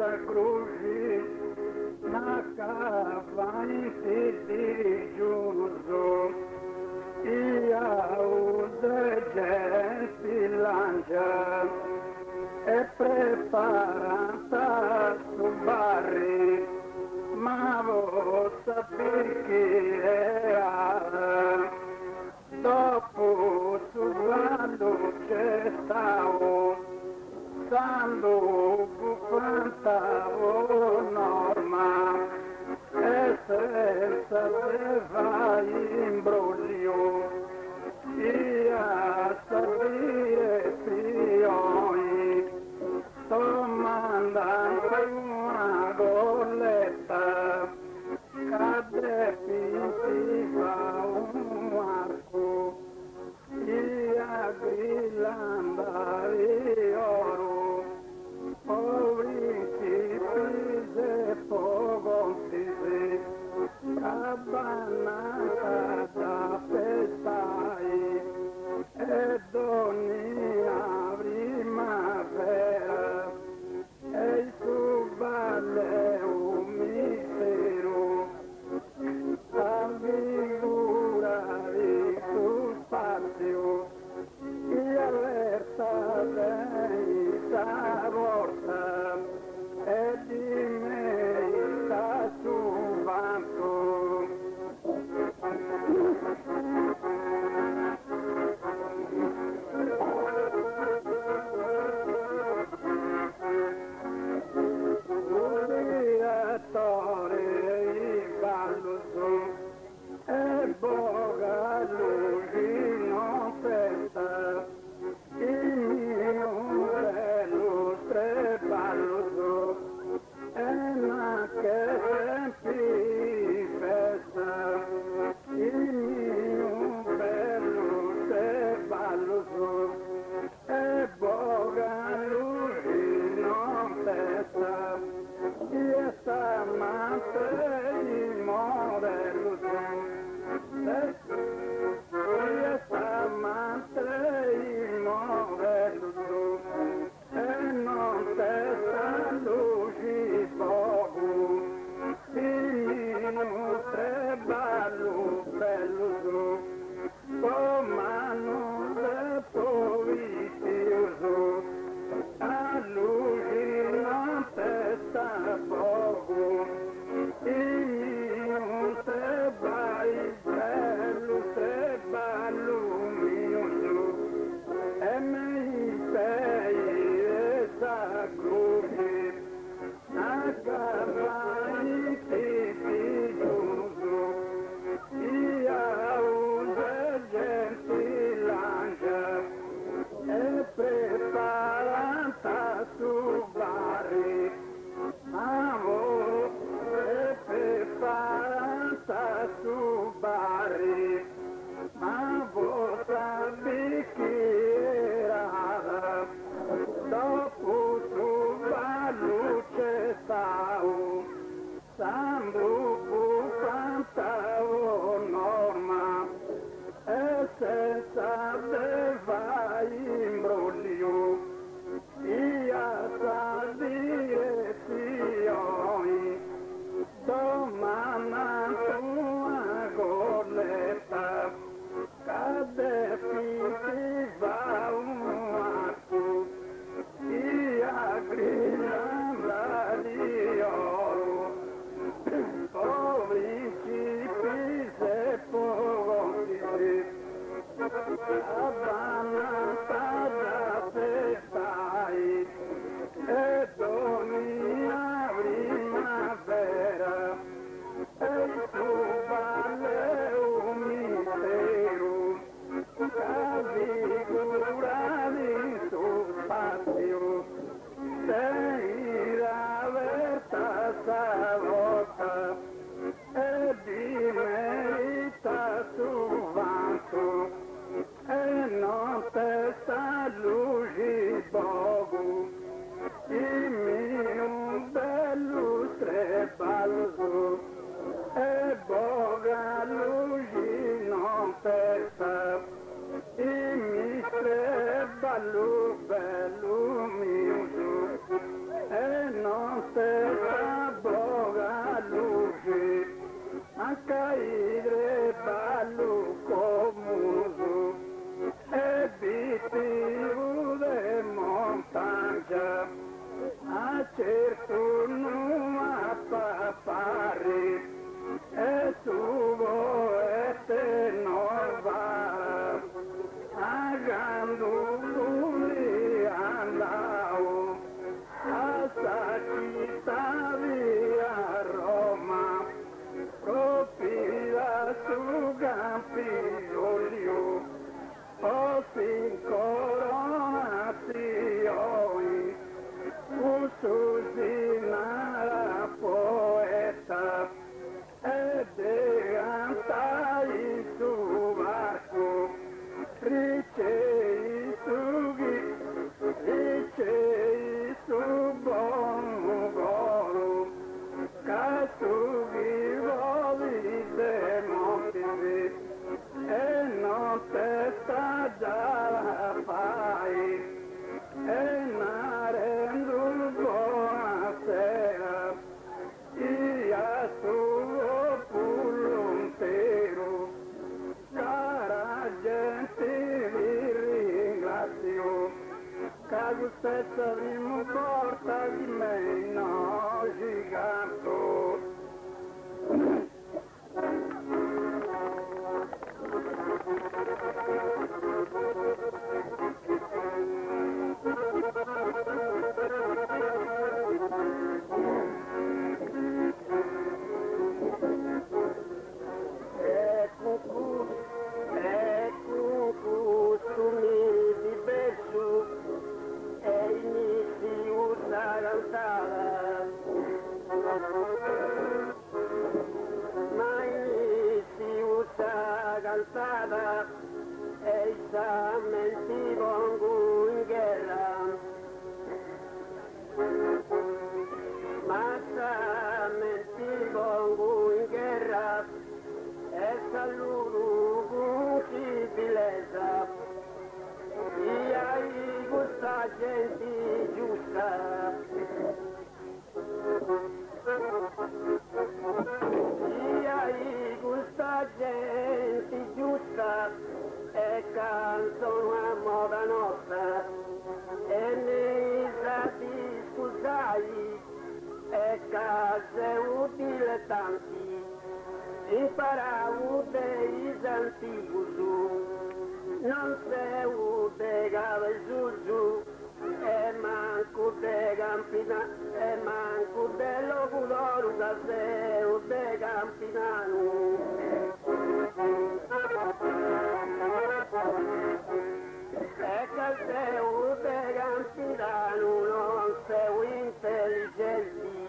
Essa cruz na cava de Juzo e a gente lanja é preparada subare ma você que é dopo sublando che stavo Sando cantavo norma e senza leva imbroglio e a sapere prioni sto mandando una golletta cade pintiva un arco e a grillanda e oro poveri pise pogontise cabana da pestai e donia primavera e su valle un mistero la figura di su spazio e allerta dei saborta e di me sta su vanto i ballo e boga lui non pensa il mio bello streballo e ma che tempi festa il mio bello streballo e boga lui non pensa e sta amante il modello e sta amante il modello e non testa luci poco il mio treballo bello comando del povizioso a luci non testa poco il mio treballo luminoso e mi sei essa croce a cavalli figlioso e a gente lancia e preparata su barri amore e preparata su barri ma vostra bicchierata dopo su la luce stavo sandu cantavo norma e senza leva imbroglio e a salire fiori domani una golletta cade fintiva un arco e a grillanda di oro poveri pise pogontisi abbandonata da pestai e donia primavera e tu vale un mistero casi curati su spazio sei la verta salota e di merita su vanto e non te sta luci bogu il mio bello strebalzo e boga luci non te sta il mi streba gallo bello mio, e non te sabo gallo, a caire ballo comuso, e biti de montagna, a certo non a papare, e subo e te nova, a ganduli andao, a Sacchita via Roma, propila su Campiolio, o sin coronazioni, Susina poeta, e deantai su barco, ricei su buon volo, casughi voli de monti, e non te sta già la fai, e narendo buonasera, io suo pullontero, cara gente vi ringrazio, che stessa vi mi porta di me, no giganto. Cansada, essa mentivo in guerra, massa mentivo in guerra, essa luru civilezza, e aí questa gente giusta, e aí questa gente giusta, e canzone a moda nostra, e ne sa di scusai, e case utile tanti, imparavo dei antichi, non se udega giù, e manco de campina, e manco de locudoru, da se ude campinano. E che se ude campinano non sei intelligenti,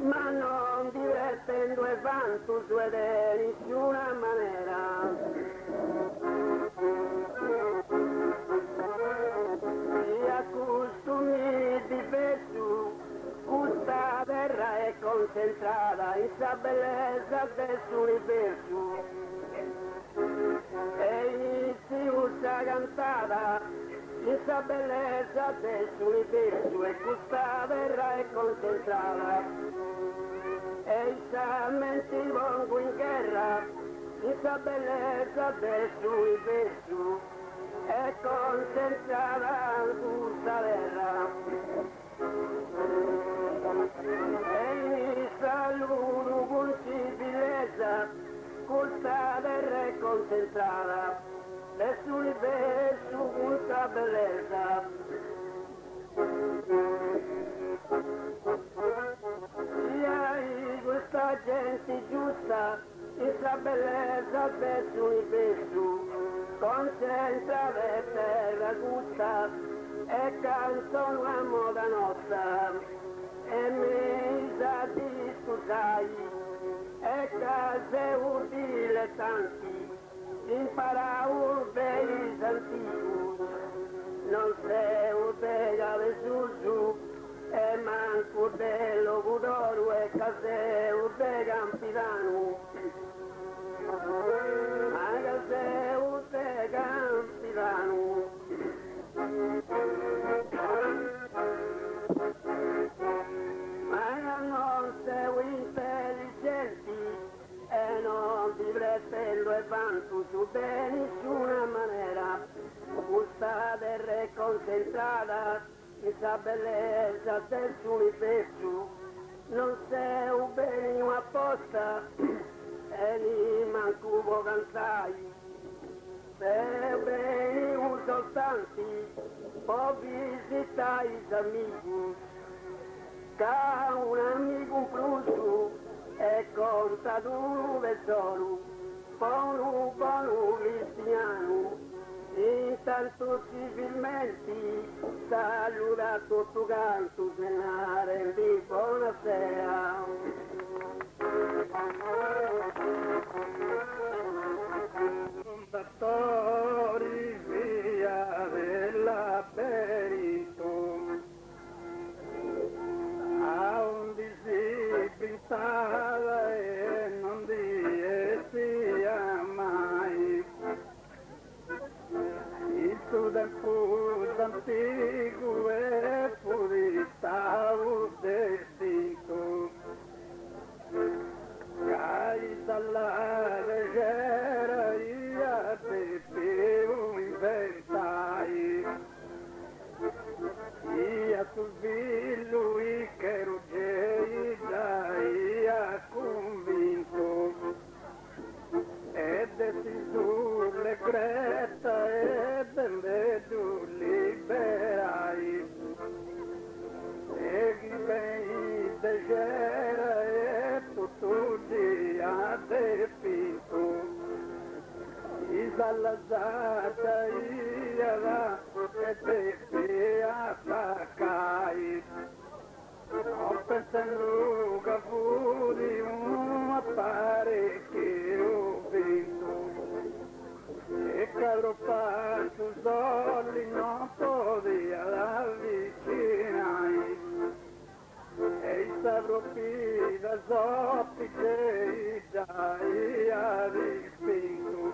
ma non divertendo e vanto su di nessuna maniera. Si accostumi di peso, questa terra è concentrata in sa bellezza del suo universo. E inizi questa cantata in sa bellezza del suo universo, e questa terra è concentrata. E sa mentivo in guerra in sa bellezza del suo universo, è concentrata questa terra. E mi saluto con civilezza, questa terra è concentrata, del suo universo questa bellezza. E hai questa gente giusta, questa bellezza del suo universo, concentrata e terra gusta, e canzone a moda nostra, e mi sa di scusai, e case utile tanti, imparavo dei antichi, non se utega su, e manco dello Budoro, e case utega campidano. Anche se utega campidano. concentrada essa beleza desse universo. Não sei o bem uma aposta, ele mancubo cantai. Se bem um soltante, pode visitar os amigos. Cá um amigo um pluso, é conta do tesouro, bom cristiano. Intanto civilmente saluda tutto canto cenare di buonasera. Fondatori via dell'Aperito a un disipintata e non sia mai. Il suo tempo antico e puristavo destinto, cai dalla leggera io te più inventai, io sul figlio che ruggei dai a convinto. E deciso le creta e delle liberai e chi ben deggera e tutto dia depinto i salazata ia e te attaccai ho pensato che fu di un apparecchio vinto e carropato soli non poteva avvicinare e il sabropi da soffice dai a rispinto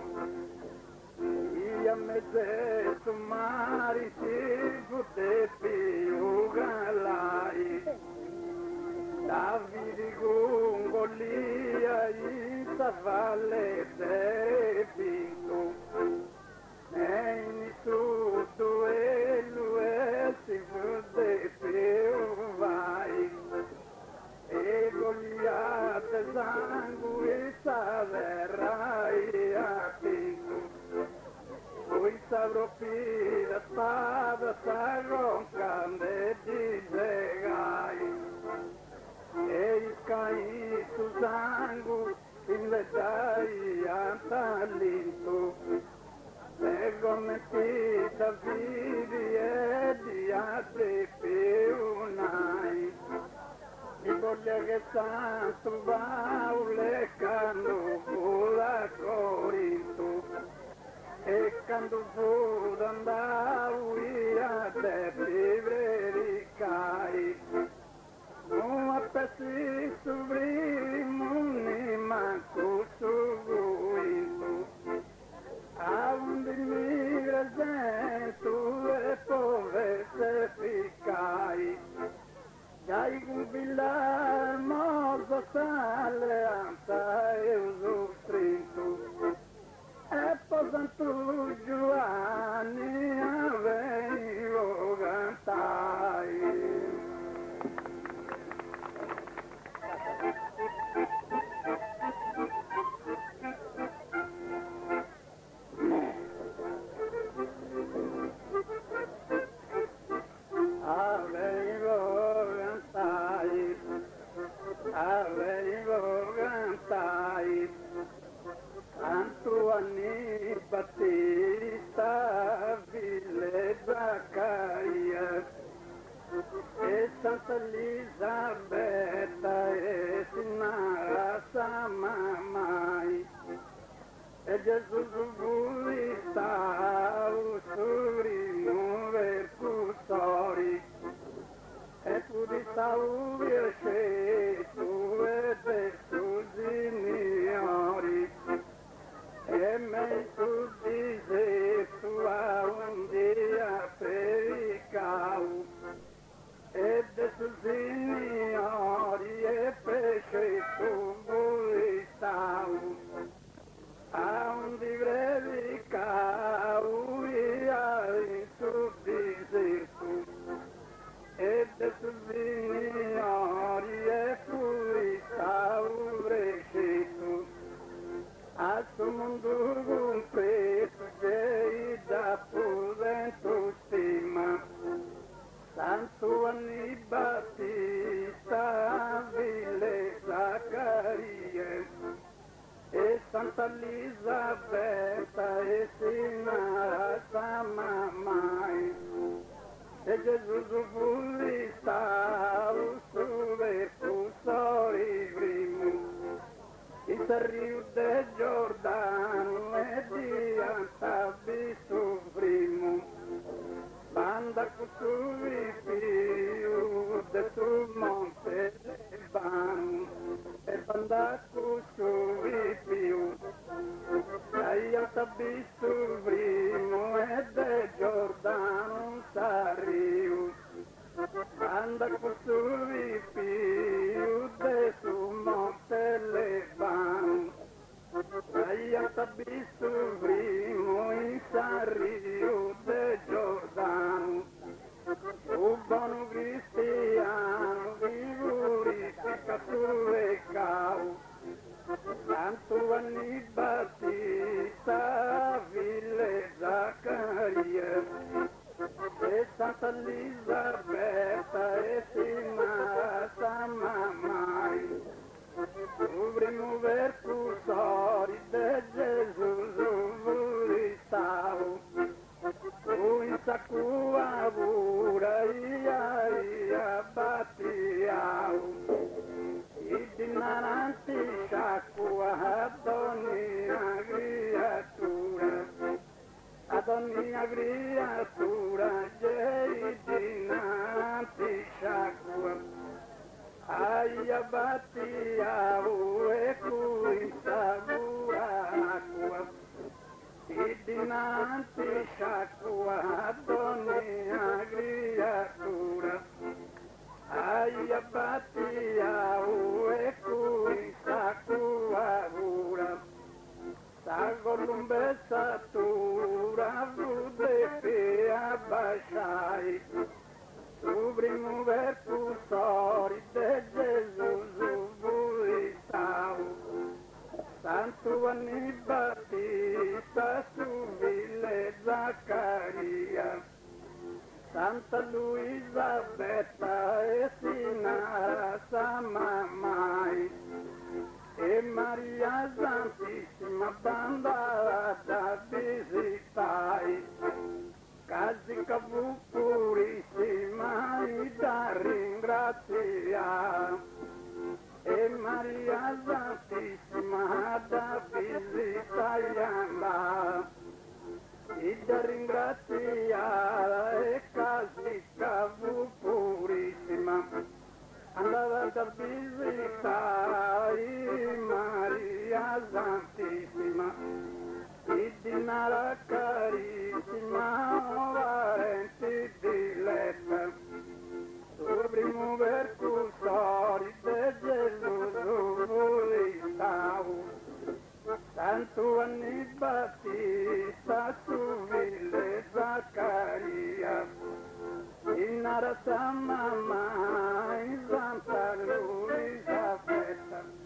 io mezzo su mari si poté più galai Davide con Golia in valle del pinto e in tutto e lui si poté più vai e Golia te sangue saverai a pinto poi saprò più la spada s'arroncando e disegai e il caì su sangue in le dai a talento e commettita vivi e di altri più nai mi voglia che santo va le cando vola Corinto e quando fu andavo a te vivere cai non appessi su brimoni manco su guido a un di mi presento e poi se ficai dai un villar mozo s'alleanza e uso strinto e posantu Giovanni avevo cantai. Avevo cantai Antoine Battista Ville Zaccaria e Santa Elisabetta e Sinara Samamai e Gesù lui sta usurino per custori e pure stavo viesceto e detto signori e me tu dice tu a un dia pericao e detto signori e pesce tu stavo a un di brevica e Gesù vulista su vercusori primo il Rio de Giordano e diventa visto primo banda così più de su monte Libano e banda così più io t'ho primo e de Giordano Sarriu banda così più de su monte Libano io t'ho primo in Sarriu de Giordano o buono cristiano purifica sulle cau tanto anni Battista Ville Zaccaria e Santa Elisabetta e Sima Mamai o primo vercusori de Gesù volistau o in sacua pura ia battiau e dinanzi sciacqua ad ogni creatura e dinanzi sciacqua aia battiau e qui sacua acqua e dinanzi sciacqua ad ogni creatura aia battiau e qui sacua pura sa columbessatura vude che abbasciai su primo vercusori de Gesù volistau Santo anni Battista su Ville Zaccaria Santa Luisabetta e Sinara Mamai e Maria Santissima banda da visitai Casica fu purissima e da ringraziare e Maria Santissima da visitare e da ringraziare e Casica fu purissima andava da visitare Maria Santissima e di nara carissima parenti diletta su primo vercusori de Gesù volistau tanto anni Battista su Ville Zaccaria in nara mamma in Santa Luisabetta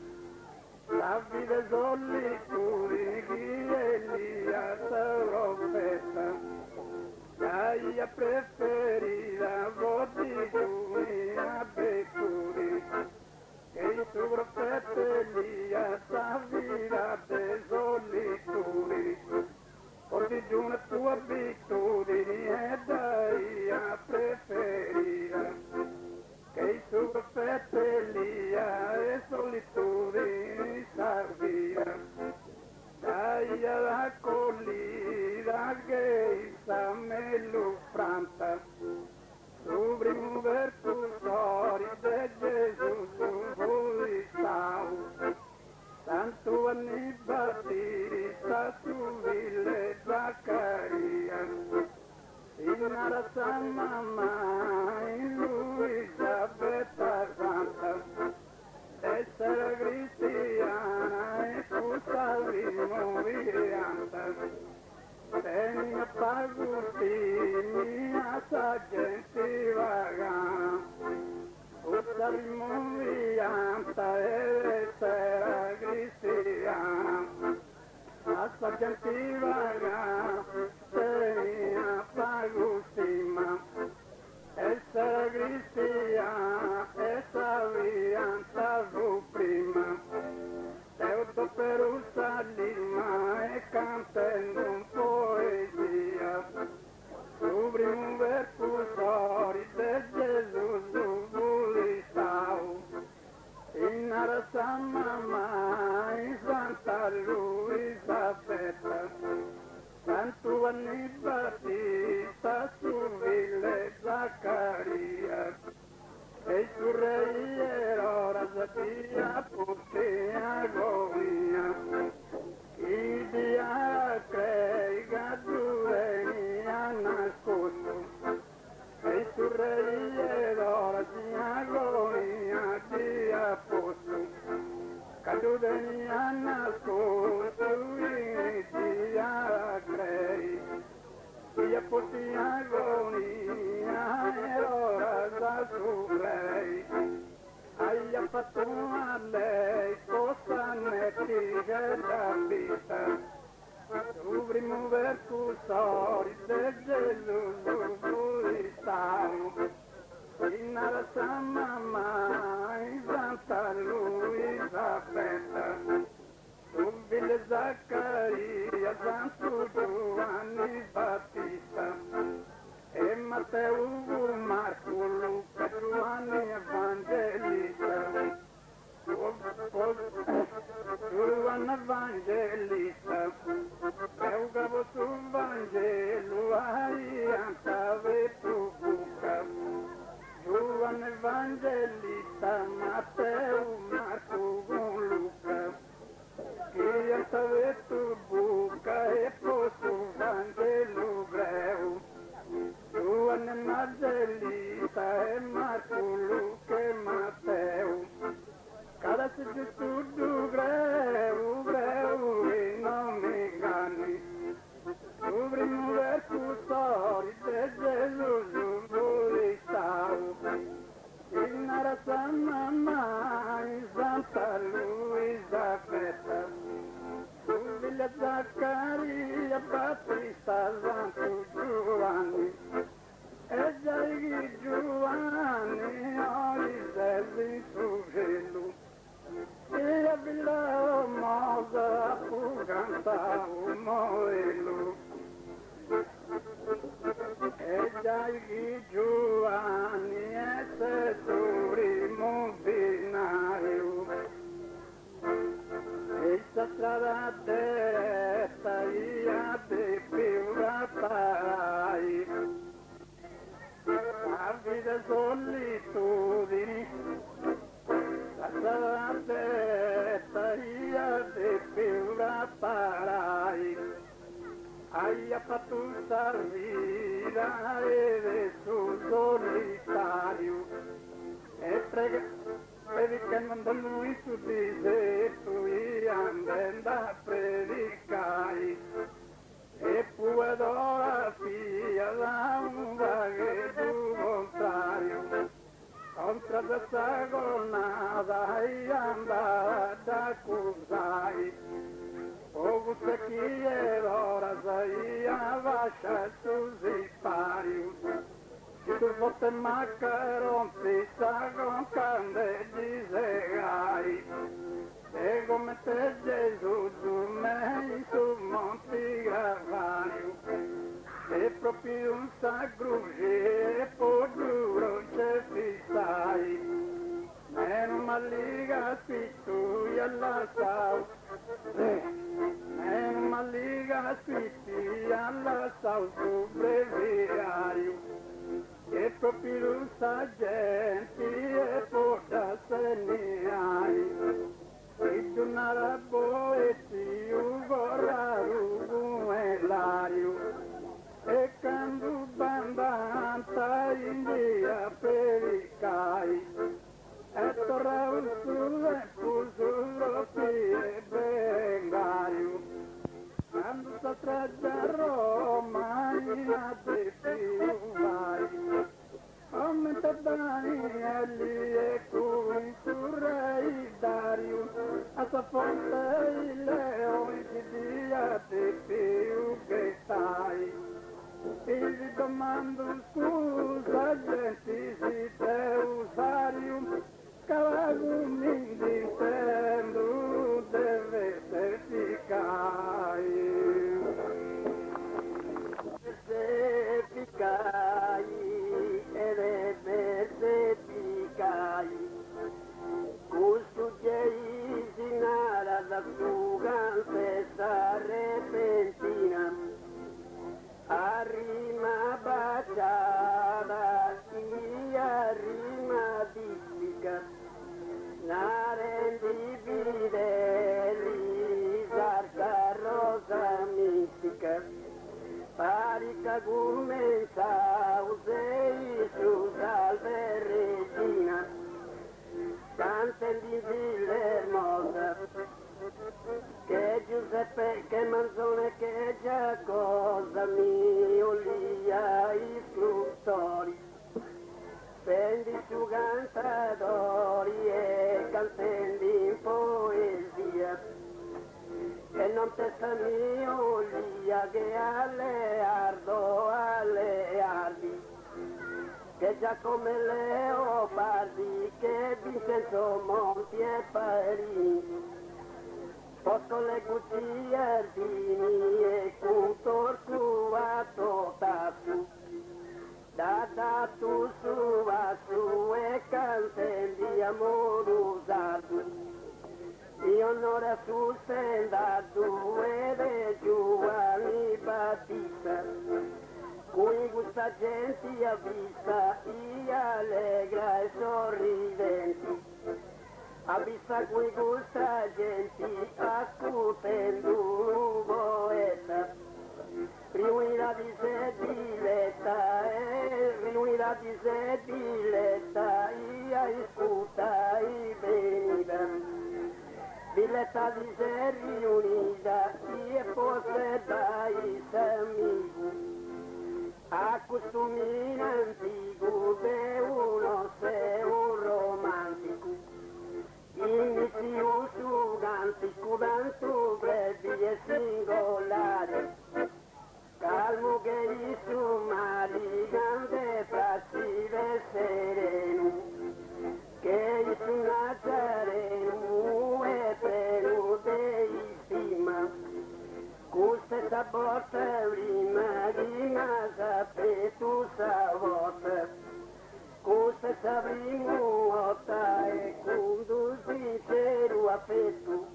la vita solitudine chi Elia profeta Gaia preferita voti tu a Becuri che il suo profeta Elia sa vita de solitudine oggi giuna tua abitudine e dai a preferita che il suo profeta Elia è solitudine servira dai alla collina che sa me lo franta su primo vercusori de Gesù volistau tanto anni Battista su Ville Zaccaria in nara mamma in Luisabetta Santa essere cristiana e salvino vianta teni a pagutini a sa gente vagana salvino vianta e essere cristiana a sa gente vagana teni a pagutini essere cristiana e sa vianta prima Teuto Perusalima e cantando poesia su primo verso fosse agonia e ora da su lei hai fatto a lei cosa ne dice da vita dovremmo ver cusori de Gesù lui stanno in alla sua mamma in Santa Luisa Villa Zaccaria, Santo Giovanni Battista e Matteo, Marco, Luca, Giovanni Evangelista Giovanni Evangelista eu gravo su Vangelo ai antave tu buca Giovanni Evangelista Matteo, Marco, Luca che antave tu buca e posso Vangelo greu Giovanni Evangelista e Marco, Luca e Matteo cada se tudo greu, greu e não me engane sobre mulher custódio de Jesus no estado e na raça mamãe Santa Luisa Feta Villa Zaccaria Battista Santo Giovanni e Giai Giovanni Orisel su gelo e a Villa Mosa fu cantavo moelo e Giai Giovanni e se turimo binario e sta strada diretta ia di più la parai la vita solitudini la strada diretta ia di più la parai hai fatto salvira e su solitario e prega predicando lui su di sé tu andando a predicare e poi ora figlia da un vaghetto contrario contra questa giornata e andata ad accusare o você que era ora saia baixa su sipario se tu fosse macaron pizza con cande di segai e come te Gesù su me su Monte Gravario e proprio un sacruce e poi duro c'è fissai meno maliga spittu e alla sau meno maliga spitti alla sau su breviario e proprio sa gente e porta se ne hai e donara boetti ugorra uguelario e quando bandanta in dia pericai e torra sulle fusullo e bengario quando sta strada a Roma in a te più vai aumenta Danieli e cui surrei Dario a sua fonte il leone di dia te più che stai e gli domando scusa gente si te usario cavago mi dicendo deve certificare certificai e deve certificai questo che isinara la fuganza repentina arrima baciata e arrima distica narendi fideli sarca rosa mistica parica commensa usei su salve regina canten di Villa Hermosa che Giuseppe, che Manzone, che Giacosa, mio lia istruttori, spendi su cantatori e cantendi in poesia, e non testa mio lia che alle ardi, che già come Leopardi, che Vincenzo Monti e Parini, posto le cucciardini e cultor cuato tasu, da tu su a su e cantendi amorusardu, io non era su stendardu ed è Giovanni Battista, cui gusta gente a vista, e allegra e sorridenti, a vista cui gusta gente, ascoltando un poeta, riunirà di sé diletta, riunirà di sé diletta, e ascolta e venida, diletta di sé riunita, e forse dai amici, a costumi antico de uno se un romantico, inizi un sugantico tanto brevi e singolari, calmo che i sumari grande facile sereno, che i su Nazareno è pieno di stima, questa porta prima di casa per tu savota, questa prima volta e quando sincero affetto,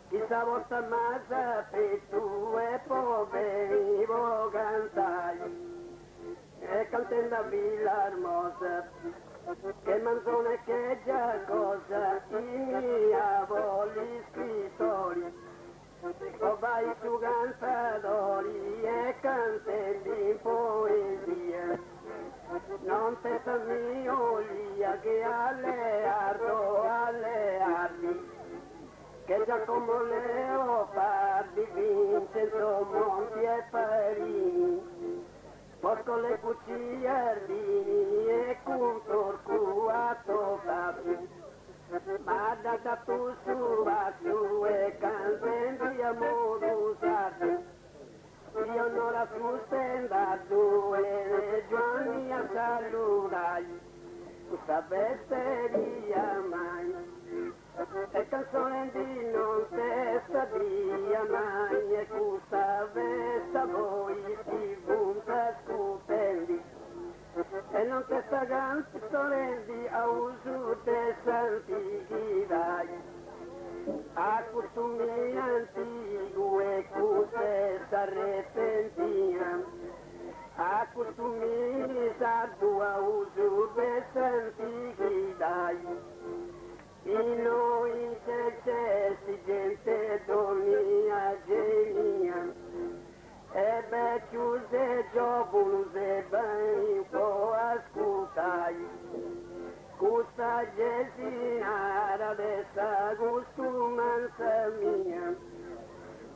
questa volta masa per tu e poveri vo cantai, e cantando a Villa Hermosa, che Manzone che già cosa, i miei avoli scrittori, o vai su cantatori e cantendi in poesia, non te mio lia che alle ardi, che Giacomo Leopardi, Vincenzo Monti e Parini, porco le cucciardini e cultor cuato tapu, ma da tu su a su e cantendi amorusati, io non la sostendato e Giovanni a saludai, questa besteria mai, e canzone di non te sabia mai, e questa vesta voi si punta scutendi, e non te sta canzone di a uso de santichidai, a costumi antico e questa repentina, a costumi sardu a uso de santichidai, e noi c'è gente donia genia, e becciuse giovunuse ben un po' ascoltai, questa gesinara dessa gustumanza mia,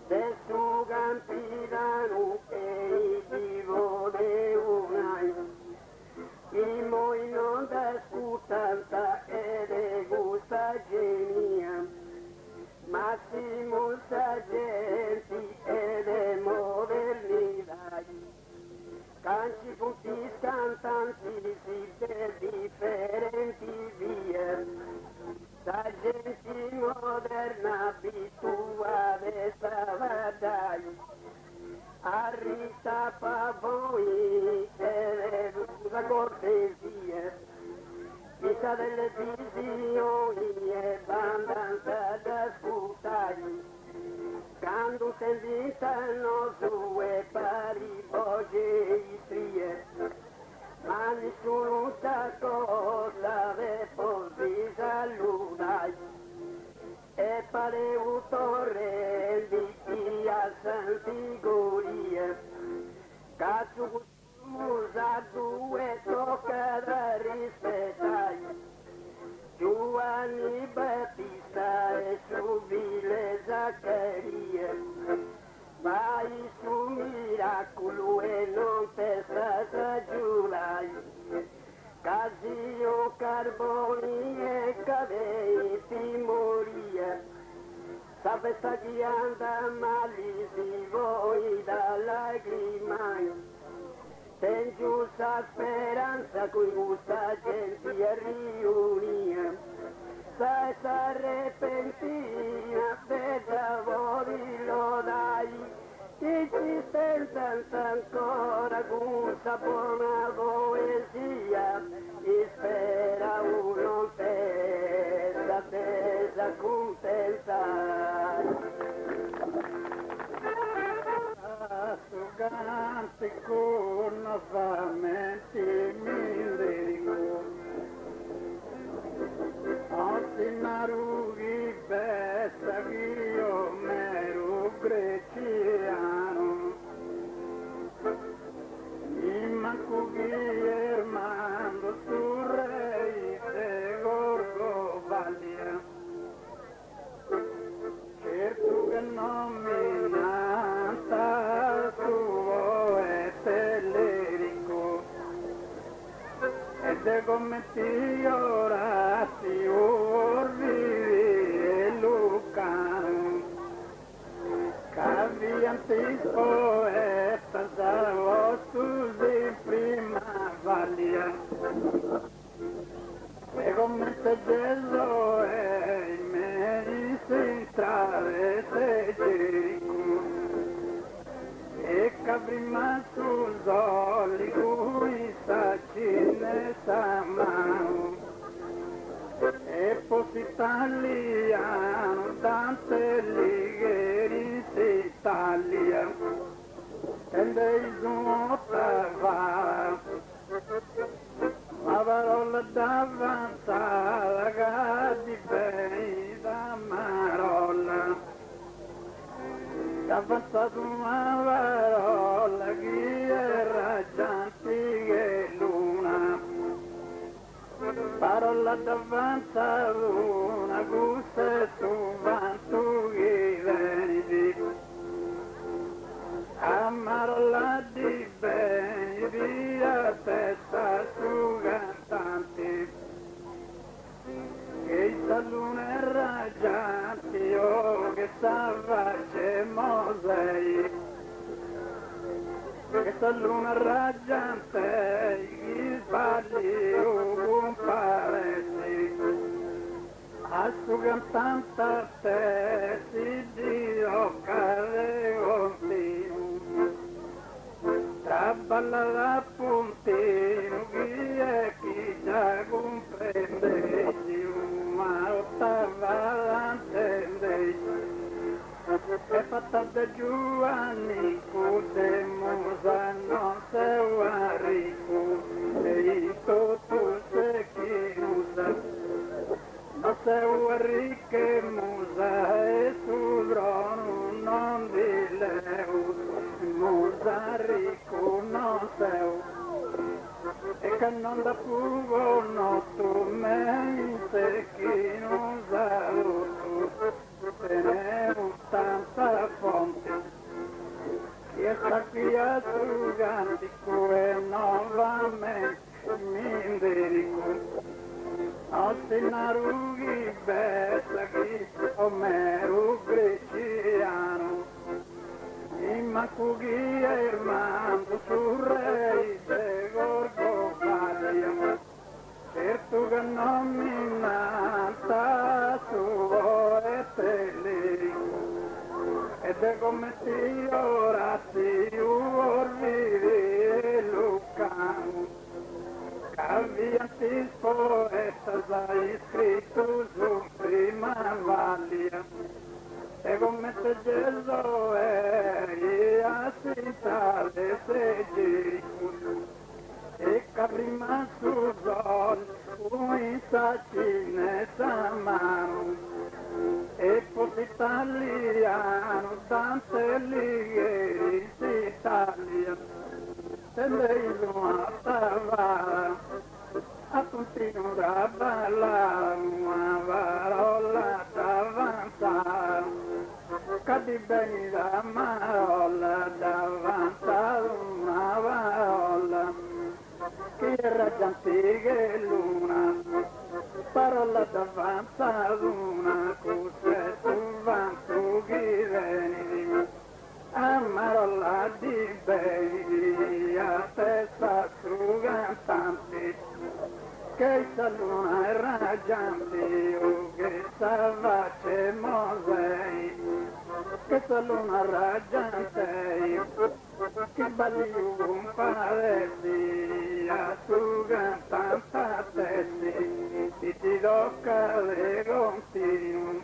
de su campidano e vivo de un'ai, i moi non da scutanta e de gusta genia, massimo sagenti e de modernità, canci tutti cantanti si per differenti vie, sagenti moderna abituate savadai, arrita pa voi e la cortesia, vita delle visioni e bandanza da ascoltare, quando sentitano sue pari voce istrie, ma nessuno sa cosa ve posi saludai, e pare un torrente a Sant'Igoria, cazzo musa due tocca da rispettare, Giovanni Battista e subile Zaccaria, vai su miracolo e non te stata giurai, Casio Carboni e Cadei Timoria, sabe sta chi anda male di voi da lacrime. Ten giusta speranza cui gusta gente a riunia, sai s'arrepentina, bella voli lo dai, che ci senza ancora gusta buona poesia, e spera uno tesa contenta. Sugante con novamente minderico Ostinarugi besta io mero greciano Immacugi ermando su rei de Gorgovalia certo che non mi nata suo e telerico ed è come ti ora si orvi e lucano cavianti poeta da vostus di prima valia e come te Gesù e i miei centrale se Gerico e caprima sul zoli cui sacine samao e posti italiano tante ligheri si Italia e dei zuota va la parola d'avanzata di bene da marola avanzato una parola che era raggianti che luna parola d'avanzata una gusta e tu vanto che veni amarola di bene via testa su cantanti che sta luna è raggianti oh che stava c'è Mosei che sta luna raggiante gli sbagli un paresi a su cantante a te si giocare continuo traballa da puntino chi è chi già comprende ma ottava l'antende è fatta da Giovanni Cuse Musa non sei arrico e tu sei chi usa non sei arrico Musa e sul trono non di leu Musa ricco non sei e che non da fugo no tu me se chi non sa tu te ne tanta fonte che sta qui a Sugantico e novamente mi indirico Ostinarugi bella chi Omero greciano Immacugi ermando su rei de Gorgovalia certo che non mi nata suo e telerico ed è come ti ora si orvivi e lucano cavianti poeta hai scritto su prima valia e come se Gesù è a citare se Gerico e caprima su zol un sacine samano e posti italiano tante ligheri si Italia e lei non stava a continuare a ballare una parola d'avanzare, che di bene da parola d'avanzare una parola, che raggianti che luna, parola d'avanzare una cosa tu vanto che veni, amarola di beni, a testa su cantanti, che sa luna è raggiante, che sa face mosei, che sa luna raggiante, che balli un paresi, a su cantanta tessi, ti tocca le continu,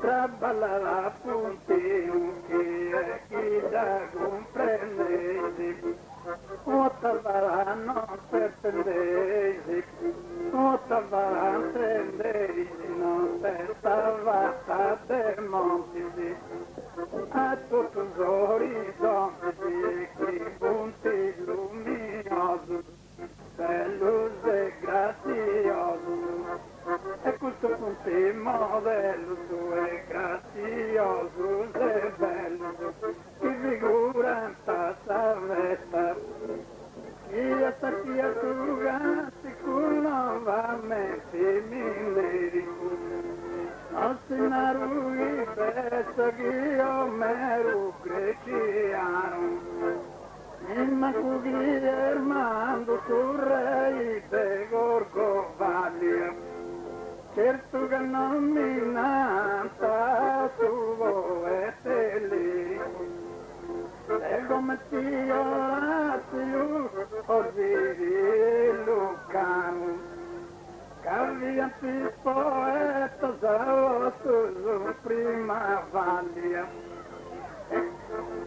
tra ballare puntino, chi è chi da comprendesi, o talvara non pretendesi, o talvara intendesi, non te salvata dei monti, a tutti gli orizzonti, chi punti luminosi, bello e grazioso, e questo punti modello tu è grazioso e bello, chi figura in tassa vesta, chi è stati asciugati con nuovamente minerico, non si narughi festa che io mero greciano, Inna Guglielmando sul re de Gorgovaglia, certo che non mi nata su e lì, e come ti Orazio, Orsiri Lucano, Cavianti poeta salvo prima vaglia,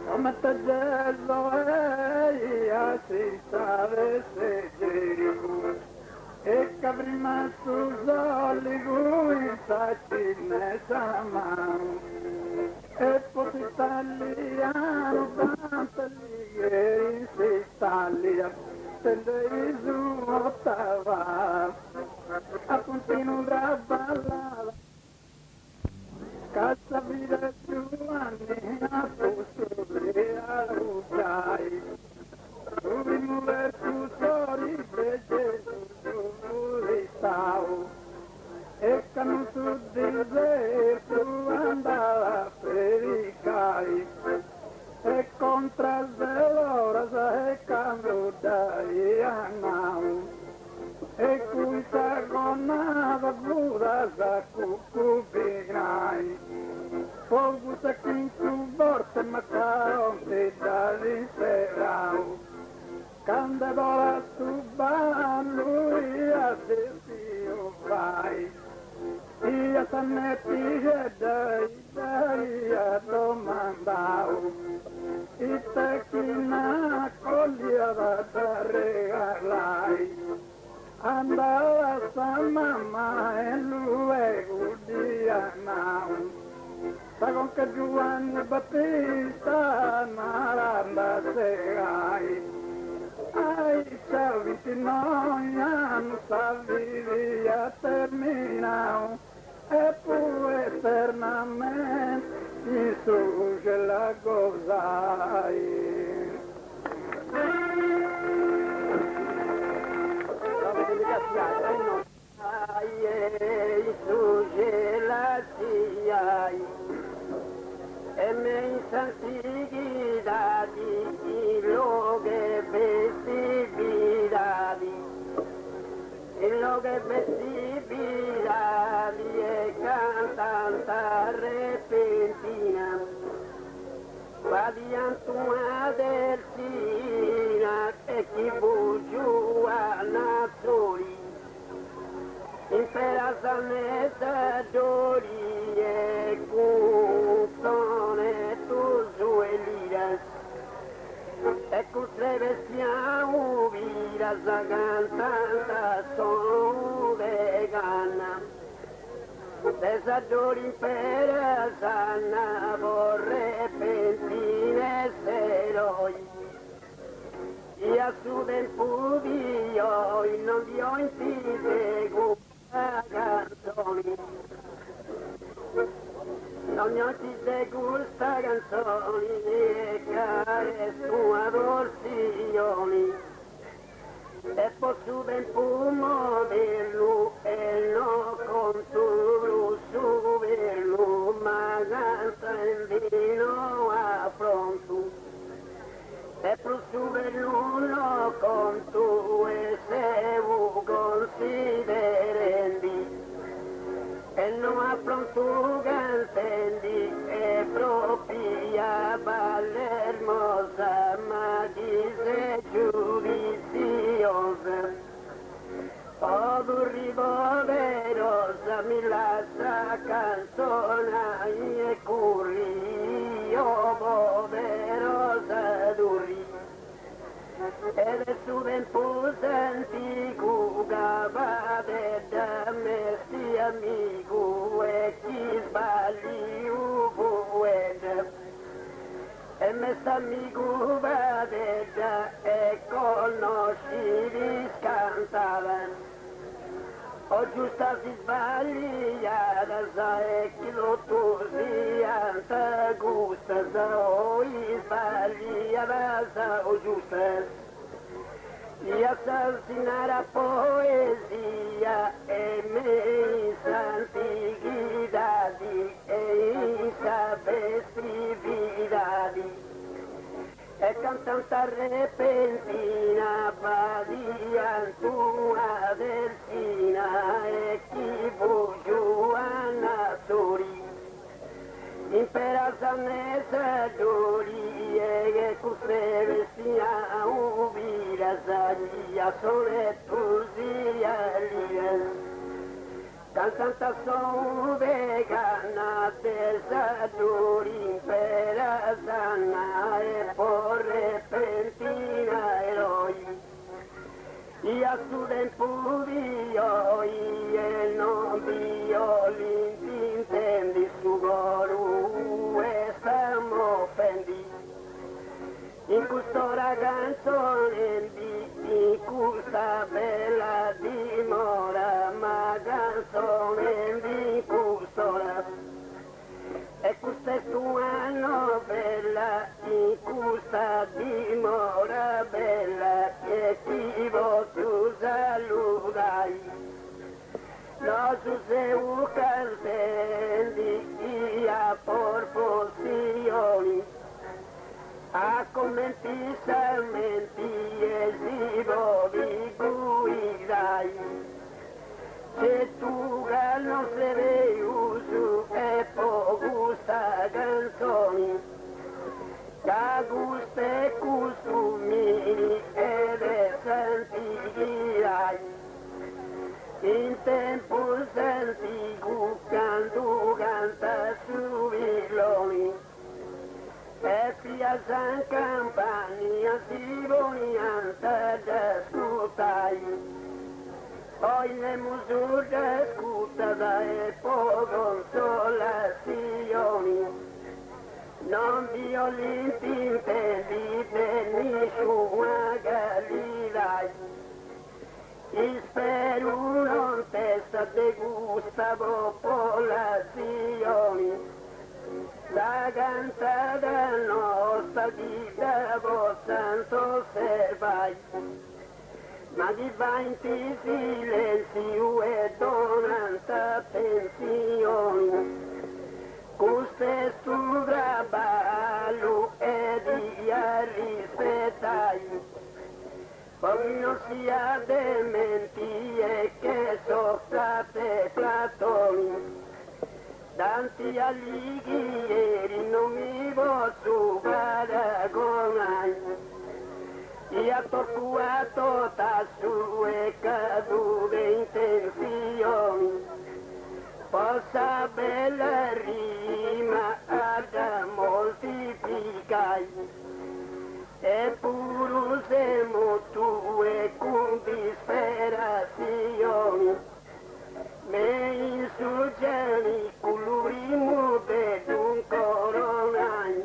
come te gello a si savesse Gerico, e che prima su soligo in sacine samano, e poi italiano tanto ieri si Italia, se lei su ottava, a puntino da ballare. Cazza vita Giovanni a costruire a Rugiai, dove muover tu sorride Gesù su stavo, e che non su deserto andava per i cai, e contra l'ora e cambio dai annau, e cui s'agonava pura sa cucubinai, fogo sa quinto borte macaronte da riserau, quando vola su ban lui a desio vai, ia sanetti e dai a domandau, e te chi na coglieva da regalai, andava sa mamma e lui udia nau, sa con che Giovanni Battista naranda segai, ai ciao 29 anni sa vivia terminau, e poi eternamente in su ce la gozai. Ai su gelati e me santigidadi loghe vestibilidadi e cantanta repentina vadiantua del Sina e chi bugiu a Nazzoli impera sanetta dori e cuzzone tu zueliras e cutre vestiamo vira sa cantanta son vegana Pesadori impera sana vorre pentine seroi Io su del pudio, non vi ho intese canzoni. Non ho intese gusta canzoni e care sua dorsioni. E posso ben fumo dello e no con tu su verlo, ma canta in vino a pronto. E posso verlo con tu e se u considerendi. E non affronto cantendi e propria balla hermosa, ma chi sei giudiziosa. O durri poderosa mi lascia canzona e curri, o poderosa durri. Ed è su tempo antico che da me sti amico e chi sbagli uguale. E me st'amico vadetta e conosci scantava. O giusta si sbagliata sa e chi lo tu sia sa gusta sa o sbagliata sa o giusta. Io assassinare poesia e me santichitadi e sapestividadi. E cantanta repentina badia tua delfina e chi bugiu a naturi. Impera sanesa dori e custe vestia ubira zalia sole tuzia lies. Cantanta son vegana desa dori impera sana e por repentina eroi. I a su tempo dio e non violin intendi su goru e stiamo offendi. In questo canzone in questa bella dimora, ma canzone di custodia. E questa è tua novella, in questa dimora bella, che ti voglio salutare. No su se u cantendi, a porposioni, a commenti salmenti esivo di guidai. Se tu non se ne uso e po' gusta canzoni, che gusta e costumi ed è sentirai. In tempo sentico quando canta su villoni, e piazza in campagna si voglianta d'ascoltai. Poi le misure ascolta e poi consolazioni. Non violenti intendi per nessuna Galilei. Spero non testa de gusta popolazioni. La cantata nostra vita vos santo servai. Ma di vanti silenzio e donanta pensioni. Questo tu traballo e di rispettai. Poi non sia dementi e che soffrate platoni. Tanti allighieri non mi posso paragonare. Io tortuato tasso e cadute intenzioni. Possa bella rima ad moltiplicai. Eppure siamo tu e con disperazioni. Me insurgeni colorimo per un coronai.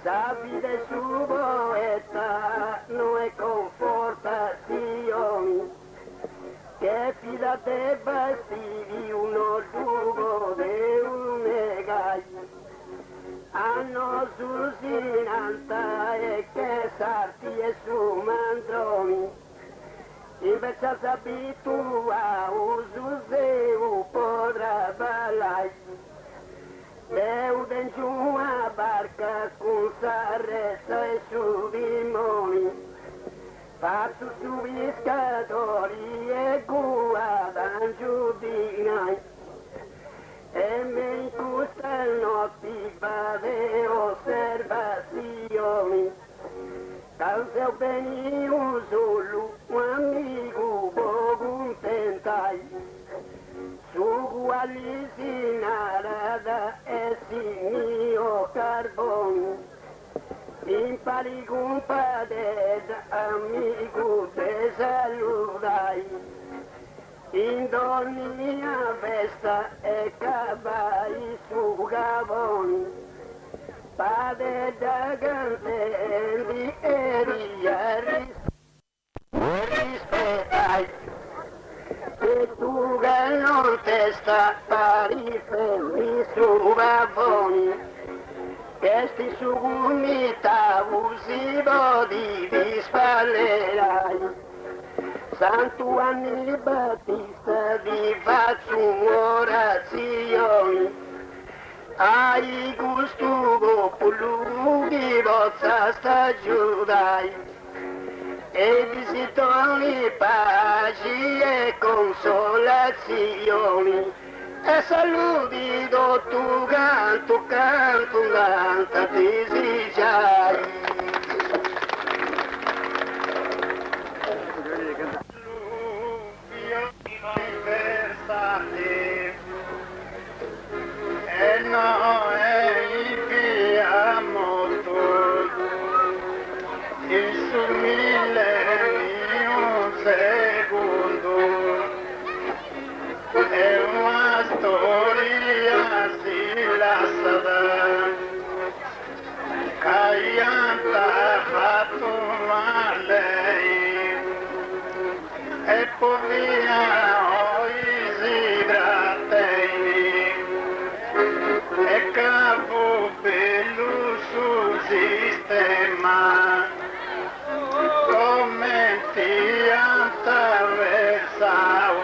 Sappi del suo poeta, non de vestiti uno tubo de un gai. Hanno susinanta e che sarti e su mandromi. Invece s'abitua usu seu podrà balai. Deu dentro uma barca com sarressa e subimoni. Faço subiscatori e guardan giudinai. E mi incustano tipa de osservazioni. Causa beni un solo, un amico poco tentai. Su quali si narada e si mio carbone. Impari compadre, amico te saludai. In mia festa e cabai su gavoni. Padre da cantendi e rispettai. E tu che non te sta pari fermi su gavoni. Che sti su unità usivo di dispallerai. Santo Anni Battista vi faccio un'orazione. Ai gusto lunghi vostra sta giudai. E visitoni paci e consolazioni. E saluti do tu canto, canta, desigiai. E noi viviamo il suo millennio secondo è una storia si lascia caglianta fatto male e poi via si e capo bello sul sistema come ti attraversavo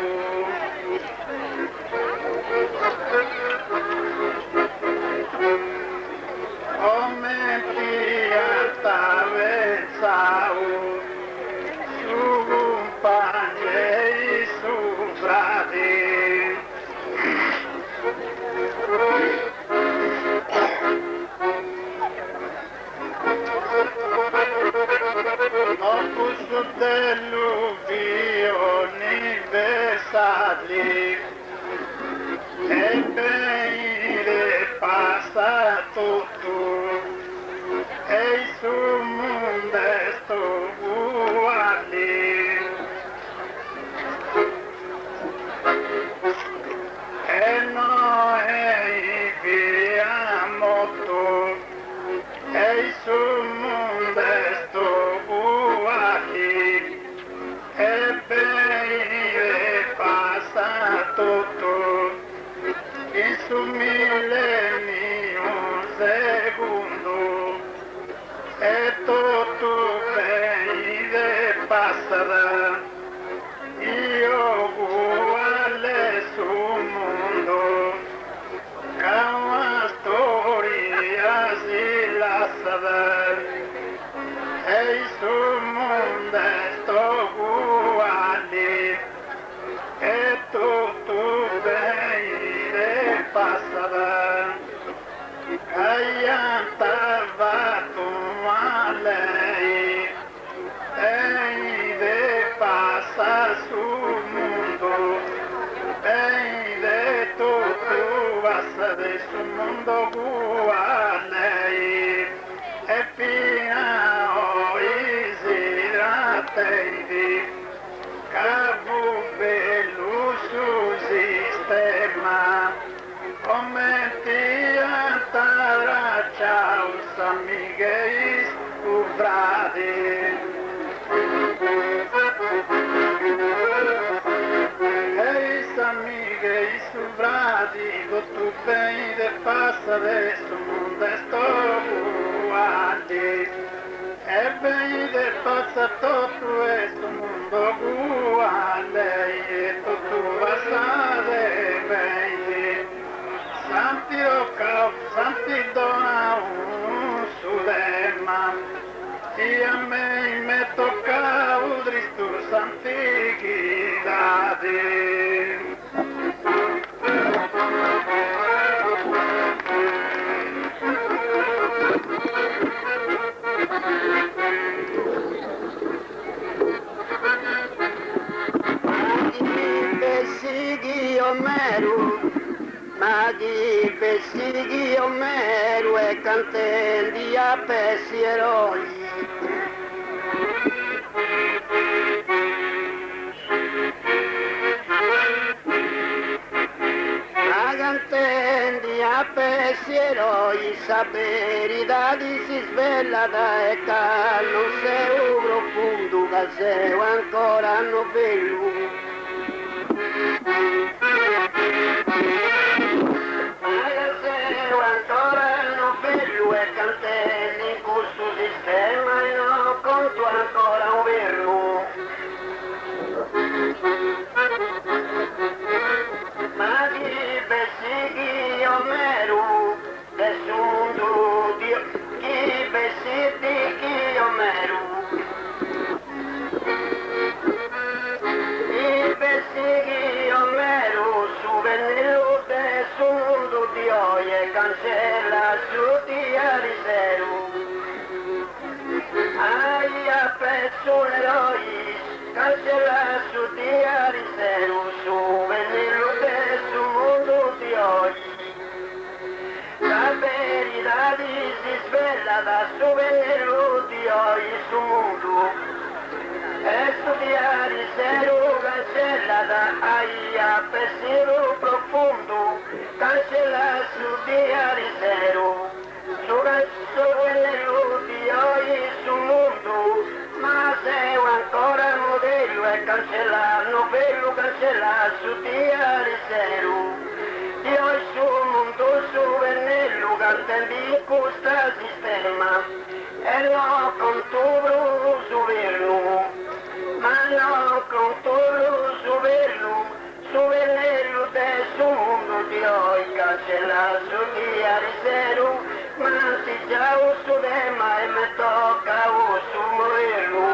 come ti attraversavo su compagni e su frati. Opus dell'uvio universali e bene passa tutto e il suo mondo è uguale e noi viviamo tu e il suo mondo è uguale e bene passa tutto in su millennio secondo e tutto bene passerà io uguale sul mondo che una storia si lascia e il suo mondo è uguale e tutto bene passerà caglianta fatto male e passa sul mondo e tutto passa sul mondo uguale e fino a si attendi capo bello sul sistema come ti attarà ciao San Miguel ubrade e passa adesso mondo sto guardi e vede passa tutto questo mondo guardi e tutto passate vedi santi rocca santi dona un sudema e a me tocca udristo santi chidati. Magi pessighi Omeru e cantendi a pessi eroi. Ma cantendi a pessi eroi, saperi da di si svela da e non sei un profondo che sei ancora no bello. Cancella su diariseru ai a pezzo eroi cancella su diariseru su venire su mondo di oggi la verità si svela da su venire di oggi su mondo e su diariseru cancella da ai a pensiero profondo cancella su diariseru su verso quello di oggi su mondo ma sei ancora modello e cancella novello cancella su diariseru di oggi su mondo su vennello cantendi questo sistema e no con tu su verlo ma no con tu su verlo su venello del mondo di oggi cancella su diariseru ma si già uso de ma e me tocca uso morirlo.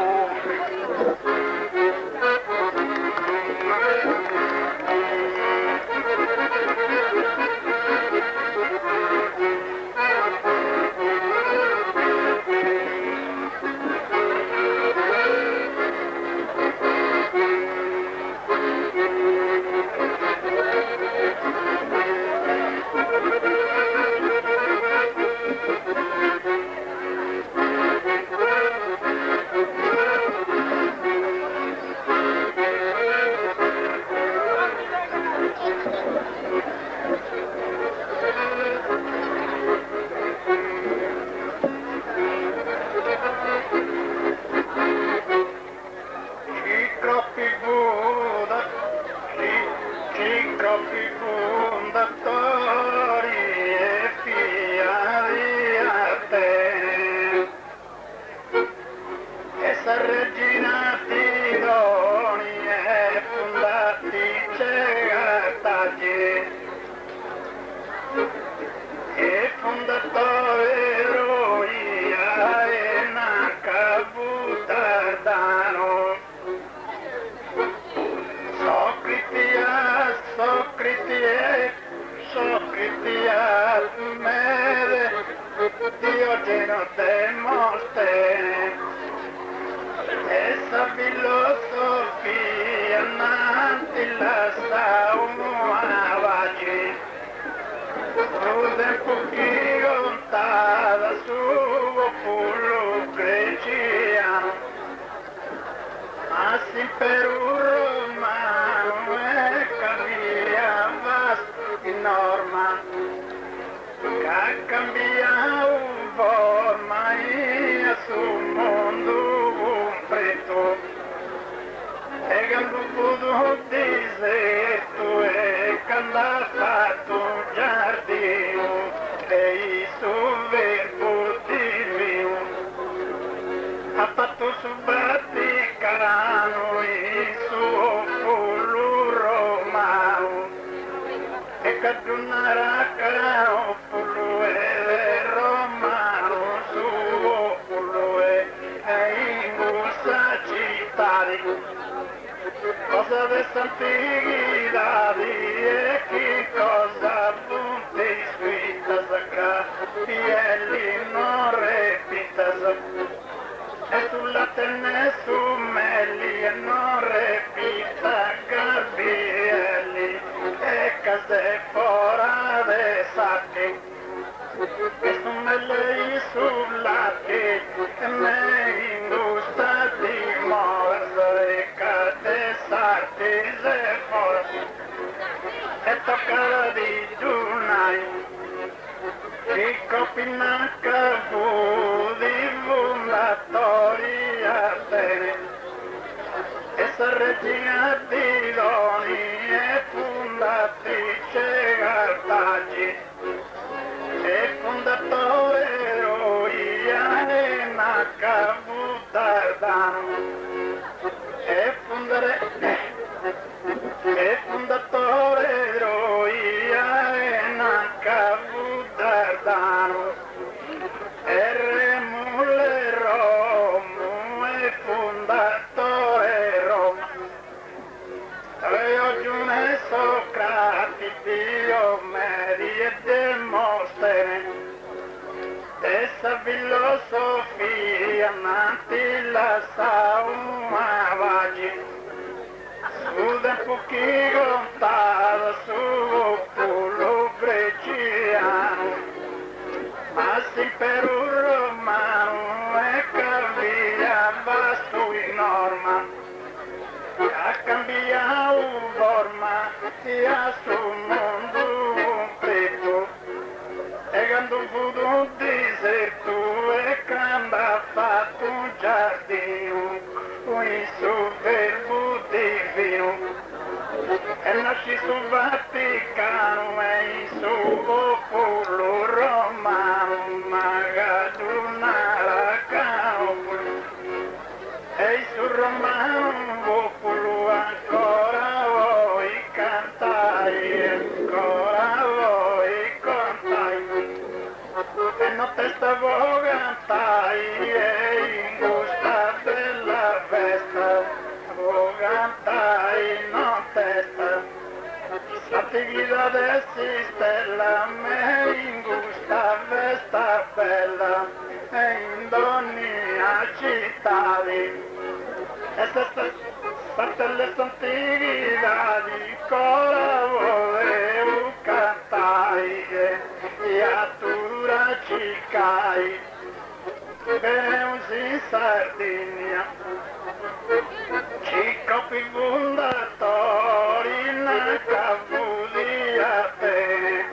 Dio lleno de moste, esa filosofía nanti la saumabaci, rude pochi contada su pullo grecia, ma sin per un romano e cambiava in norma. Que cambia forma e su mundo preto pegando tudo deserto e canda fatto giardino su Vaticano il suo fullo romano e cadunarà caro fullo e romano suo fullo e in questa città cosa de antichitadi e che cosa punti scritta sacra e lì non repita e sulla tenne su melli e non repita gabrielli e case fora de sacche e su melli sulla che e me industa di morsa e cade sarti se fora e toccare di giunai e copinacca fu di fondatori Atene e sa regina di doni e fondatrice Cartagi e fondatore eroia e Nacavu Dardano e fondatore eroia e Nacavu Dardano e Remule Romu e fondatore Roma e oggi un Socrati, Diomedi e Demostene essa filosofia nanti la saumavagi su da pochi contava su culo greciano ma si per un romano e cambiava sui norma a cambiare forma e a su mondo completo e quando fu un deserto e quando ha fatto un giardino in suo verbo divino e nasce sul Vaticano e in suo popolo romano magaduna racano e sul romano popolo ancora voi cantai ancora voi cantai e non te stavo cantai e in questa bella festa stavo cantai non testa la tigida del stella me in questa festa bella e in ogni città e state le antichitadi cosa volevo cantare e a tura cicai beneus in Sardegna cicopi fondatori Nacavu di Atene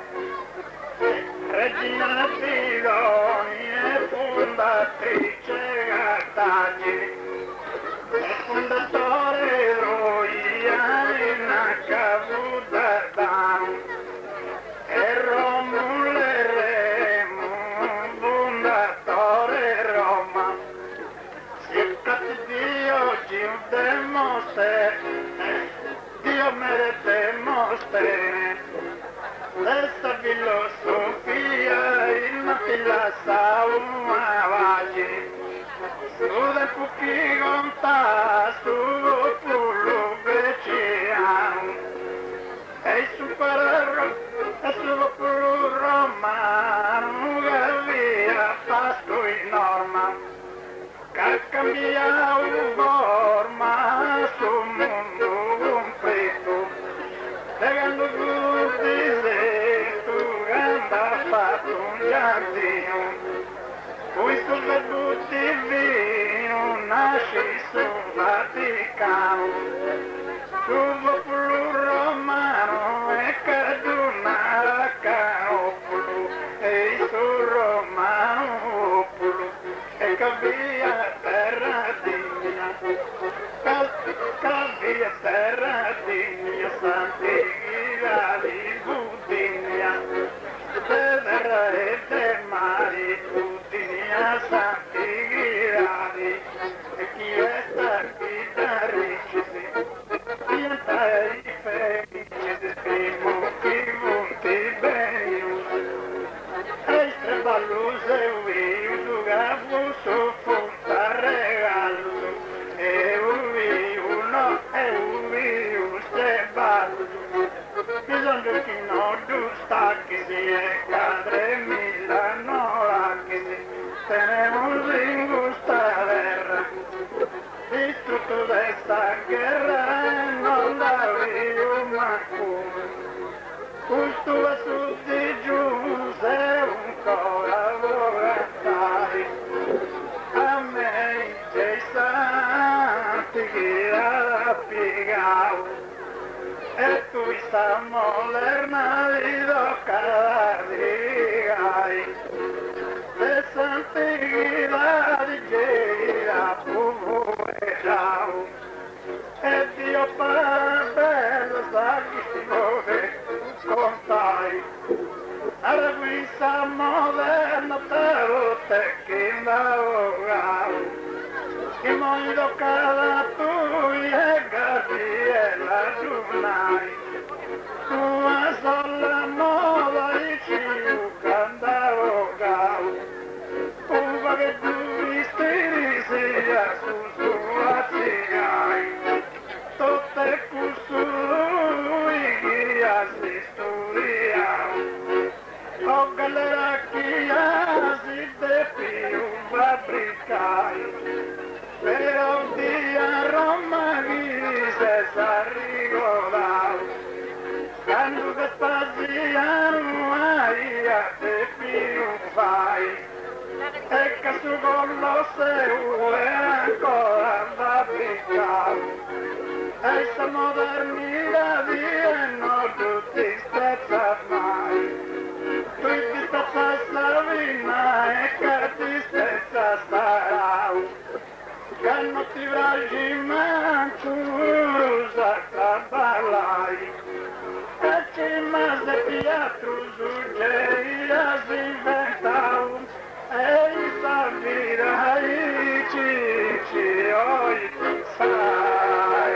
regina Sidoni e fondatrice Cartagi e fondatore eroia e Nacavu Dardano e Romule Remo fondatore Roma si cazzo Dio ci demostre Dio merete mostre questa filosofia il matilla saumavagi su del pochi conta su pullo greciano e su pararro e su pullo romano che via pasto in norma che cambia forma su mondo completo legando tutti se tu ganda fatto un giardino questo verbo divino nasce sul Vaticano sul popolo romano e caduna raccaopolo e sul romano popolo e cavia terra digna cavia terra digna santichità di Budinia terra e de mari Budinia santichità e bisogna che non giusta che si è cadre Milano che si tenemos in gusta terra distrutto da sta guerra non la vi ma questo va su di giù se un po' lavoratai a me c'è santi che la piegavo e tu sta moderna di toccare e santi che la gira pure ciao e Dio bello sa che muove contai alla guisa moderna per te che lavoravo che mondo cada tu e Gabriela Giunai tua sola moda e ci cantavo gau uva che tu misteri sia su sua cigai tutte cusui che si studiamo o galera che si de più fabbricai però un dia a Roma mi se s'arrigolava quando che spaziano a te più fai e che su collo seu è ancora fabbricato e sta modernità viene tutti spezza mai tu ti spezza sta vina e che ti spezza starà che non ti vragi manciusa cabalai e ci mase piatru suggeria si inventau e i salvirai ci oi sai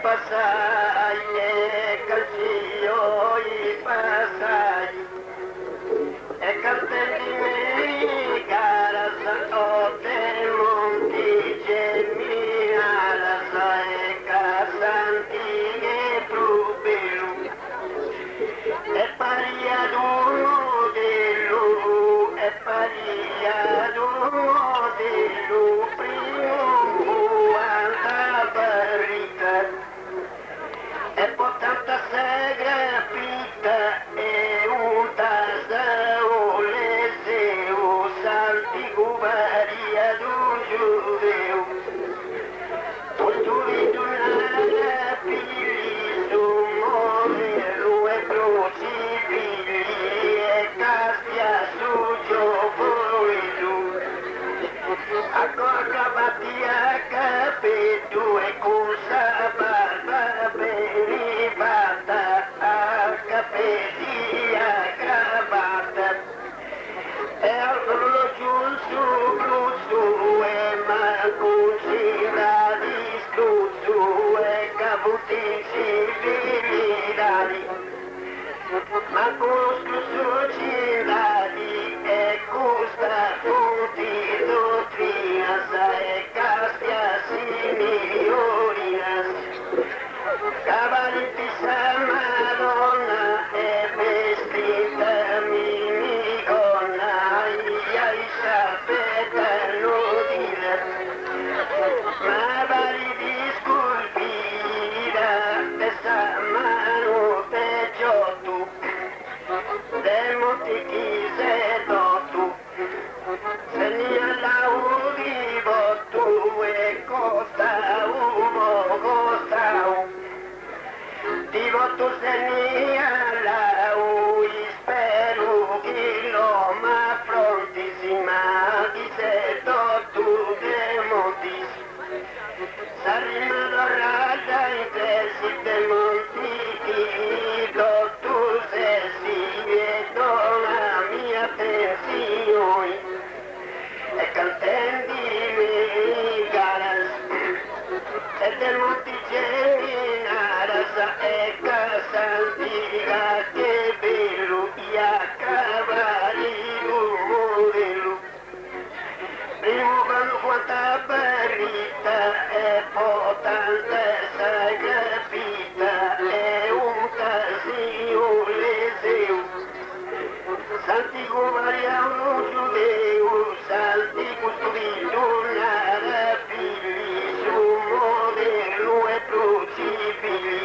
passai e calcio i passai e cantelli miei cara o te monti gemi alla sai casanti e prubelu e pariado de lu e pariado de lu primo anta barrica e por tanta segra pita e un tasao leseu santigo varia do judeu costruito na pili modelo e procibili e castia sujo voilu agora batia capetu e cursa barba beribata a capetia gravata e al giunsu blusu e mancusina di stuzzu e cavuti civilidadi ma cuscu civilidadi e custa tutti dottrinas e castia signorinas cavalli sa Madonna e vestita minigonna e sapete l'udire ma vari di sculpira e sa mano peggio tu de molti chi se do tu segna la udivo tu e costa uvo costa divo tu segna la ui spero che lo ma frontissima di se do tu de monti saremo rada in tesi de monti do tu se si vedo la mia pensione e cantendi del monticelli narasa e casa antica che bello e a cavalli modello. Primo vanno quanta barrita e poi tanta sagrapita e un casino leseu. Santico variano giudeo, Santico studio nara figli, su modello e crucifigli.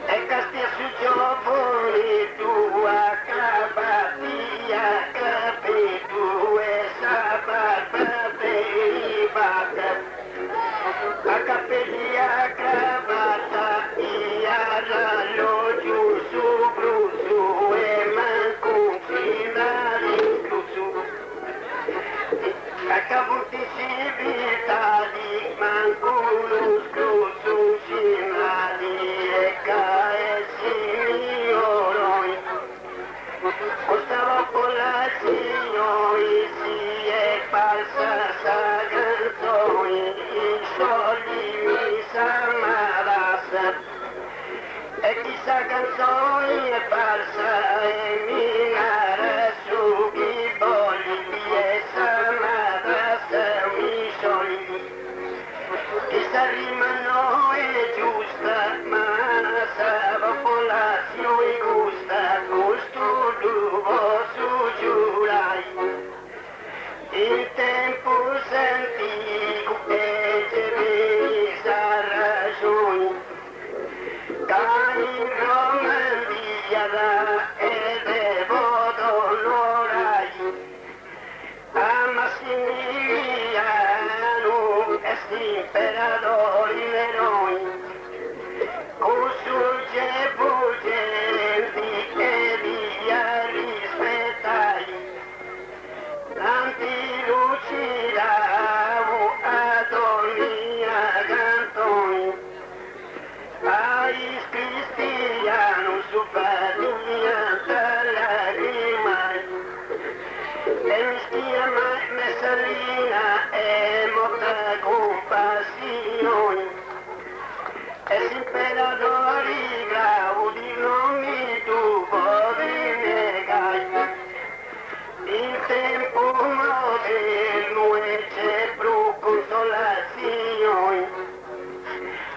E castia su giovane tua capatia, capetu e sabarba derivata. A capellia cravata e a ralogio su brucio e manco finale incluso. A cavuti civitali manco lo scrucio finali e cae signori. Costava popolazione si è falsa sa canzoni in soldi mi s'ammarassa e chissà canzoni è falsa e mi narra su chi bolli e s'ammarassa mi soldi chissà rima no è giusta ma sa popolazione gusta costo duvo su giurai il tempo antico e c'è vesa ragione cai romandia e devo d'onorai a Massimiliano est imperador in eroi consulge fulgenti e via rispettai tanti lucidavo adonia cantoni Ais cristiano su famiglia lagrima e mi schiama messalina e morta compassione e imperadori graudi non mi tuvo di negai il tempo moderno e c'è più consolazione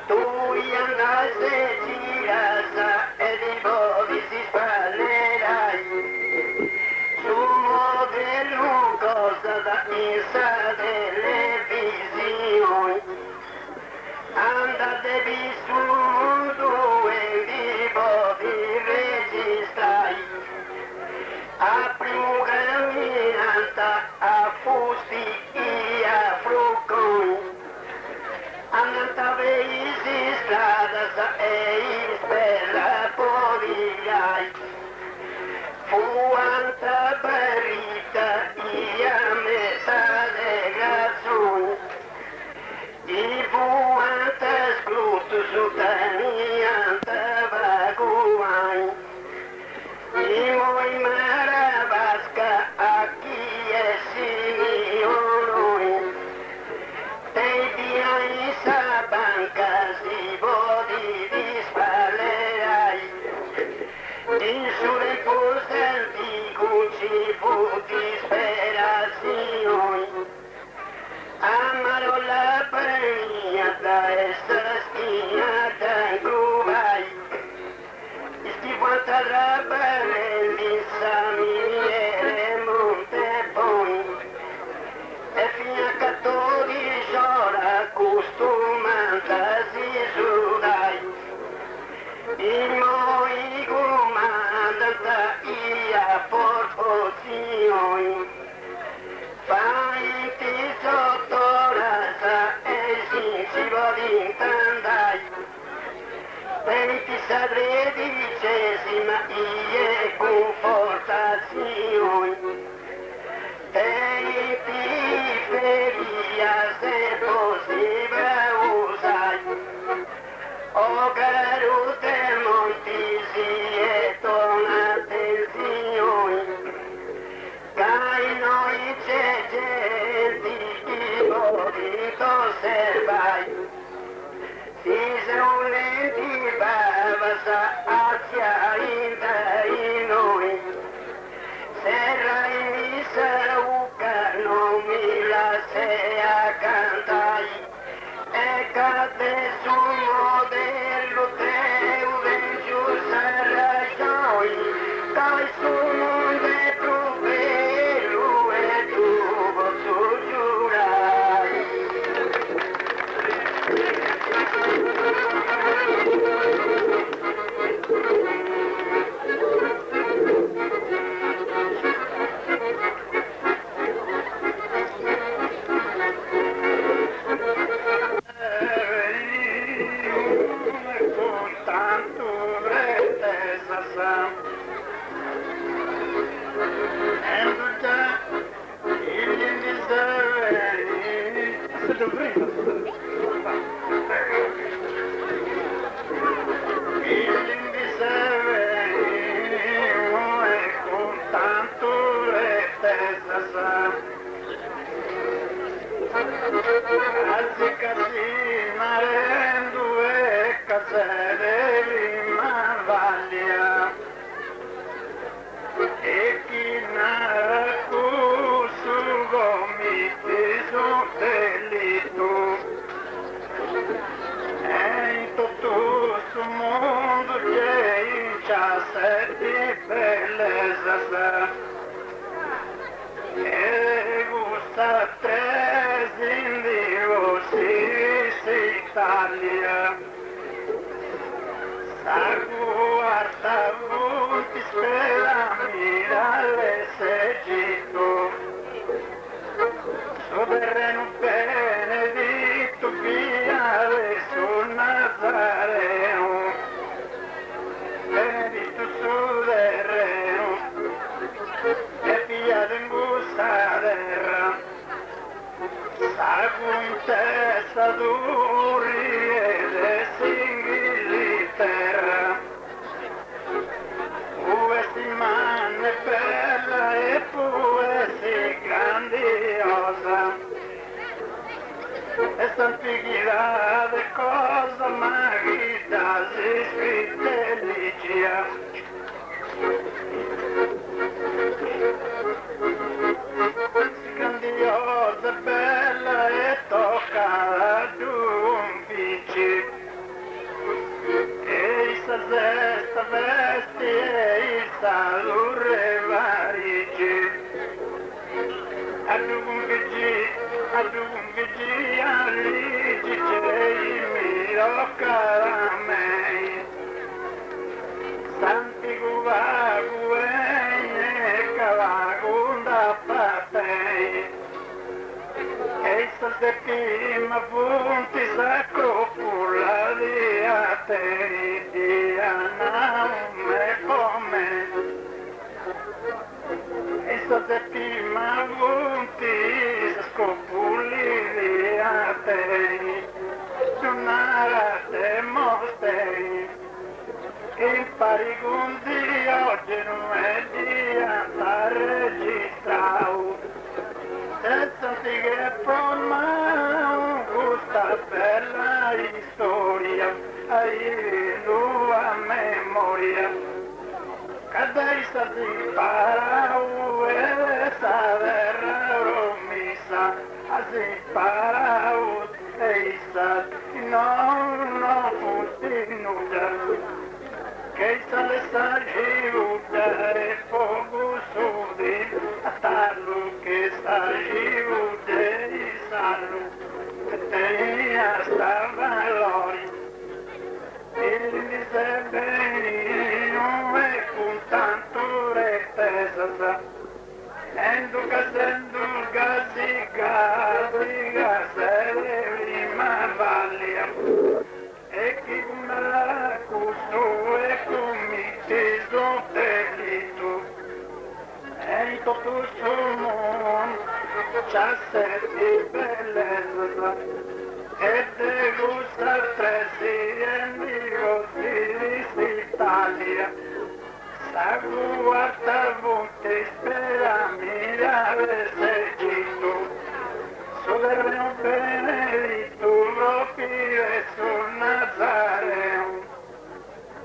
tu andaste girasa e di bodi si spallerai su modello cosa da pensa delle visioni andate vissuto e di bodi registrai a primo camminata a fusti e a fruconi andata veisi strada e spera podigliai fu anta barita e a messa de grazzoni e fu anta scruto su tani anta vaguai e moi maravasca a chi è signore te via sa banca si vodi di spallerai in sulle poste antico ci fu disperazione amaro la premiata e saschiata in gruvai schifata la bellezza miniere monte poi e fino a 14 ore costumata si sudai il moi comandata ia porpozioni fai ti sotto rasa e si vodi tandai 27ª ie confortazioni te periferia se possibile usai o garute montisi e tornate signori cai noi c'è gente che bonito servai hacia Indainoi. Serra y Sarauca no mila sea cantai. Ecate su modelo teu venju sarajoi. Cai su monde provero e tu vosso giurai.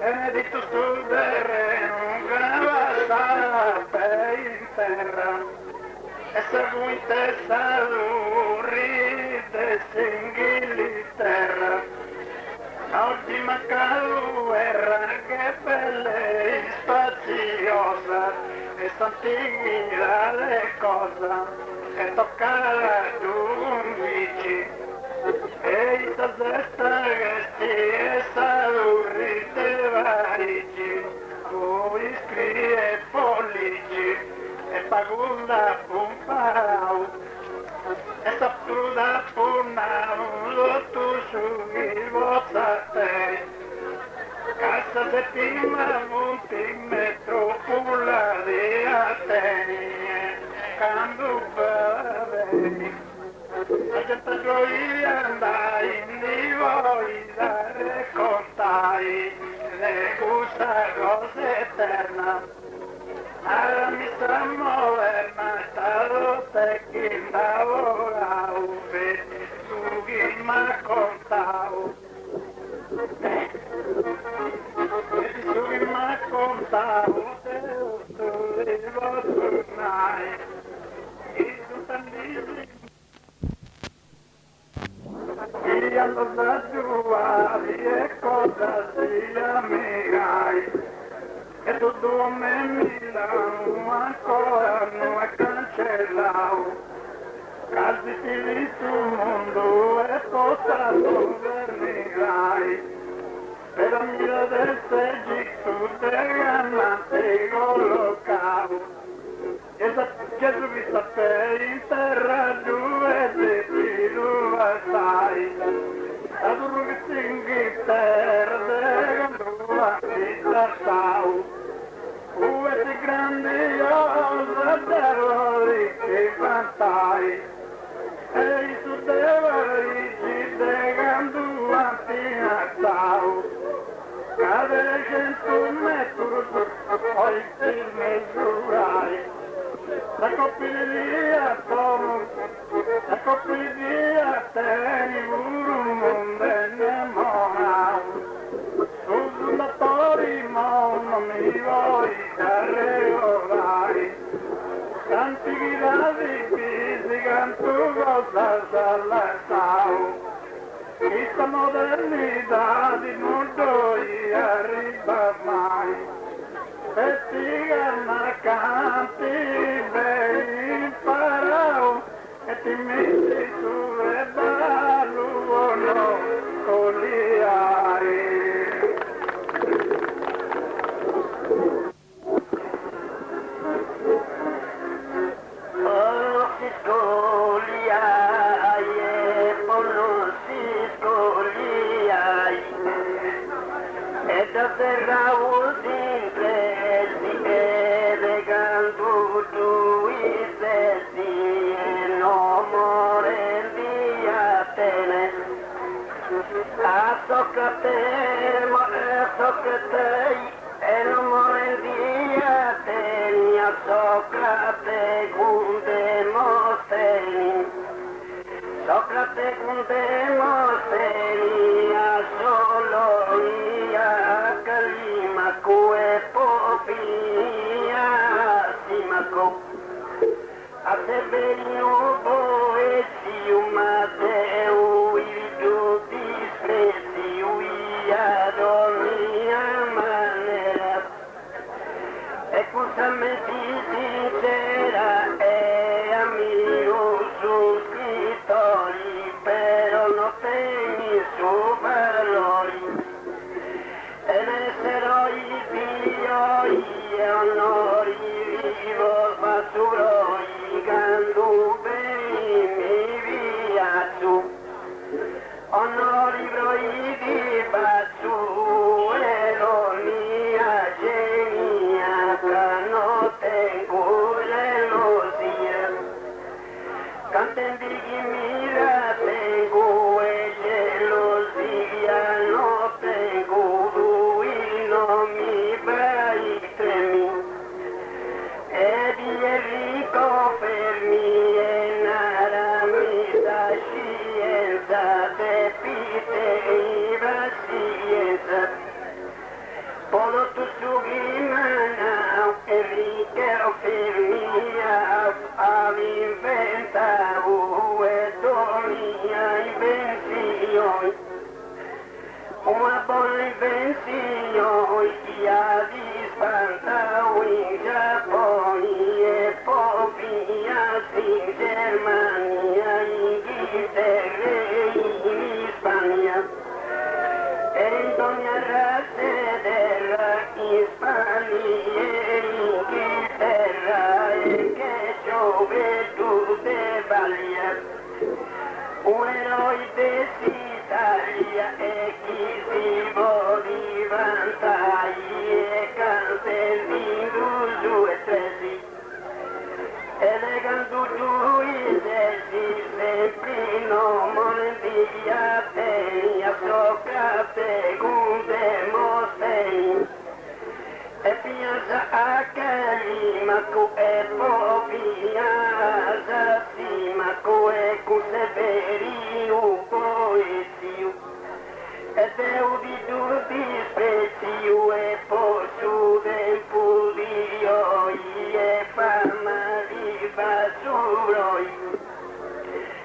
Benedetto sul terreno, gravassate in terra, e se vuoi te salurite singhi terra. Oggi manca guerra che bella e spaziosa, e santiglia le cose che tocca la giungici. E i sazesta gesti e salurite varici, voi scrie pollici, e pagunda pumparau. E sapruda punau, tu sughi vozzatei, cassa settima multimetro pulla di Ateni, candu bavei. La gente gioia andai, di voi da raccontai, le gusta cosa eterna. Alla missa moderna è stato te chi lavoravo, tu chi mi contavo. E tu chi mi contavo, te lo devo tornare. E tu t'andici. E allora giù, e cosa si amirai? E tutto me Milano ancora non è cancellato, casi di sul mondo è spostato vernirai, per amica del Egitto dei amanti collocavo, e da Gesù vi sapere in terra giù e di tu assai, ad un che si Inghilterra di Tassau. Questi grandiosa terrori che vantai, e i sudevarici de ganduanti Nassau. Cade 100 metri, poi ti misurai. La coppia la coppia teni un mondo innamorato. Fondatori non mi vuoi regolare, canti gradi fisi, canto cosa sallasau, questa modernità di non arriva mai, e ti ganna canti bei imparau, e ti metti su e ballo con gli ari. Raúl simple, si de canto tu y se no more día tener. Azócate, no more día tenía, Sócrate, Gundemoseni. Sócrate, Gundemoseni, solo Kue popia simako a severino boesiu mateu iridu dispresiu iadonia manera escusamente sincera amigo suscriptori pero no tengo su valori. E onori vivo basuroi gandube mi viaggio onori broi di basu e l'onia genia no tengo gelosia canten di mira tengo e gelosia no tengo no mi vai tremi e Enrico fermi e nara mi da scienza te pite i Sugimana, Enrique Ofermia, Avinventa, Uetonia, Invención, una buona invenzione che ha dispantato in Giappone e poi in Germania, Inghilterra e in Spagna. E in ogni razza della Spagna e Inghilterra e che gioventù vaglia. Un eroe dell'Italia e chi si può diventare e cantando e tresi elegando giù i sessi sempre non mondia te a sopra te gunde mostei e piazza a Calimaco e piazza Simaco e Cuseverio poesio e deu di tutti spezio e posso del pudio e fama di basuroi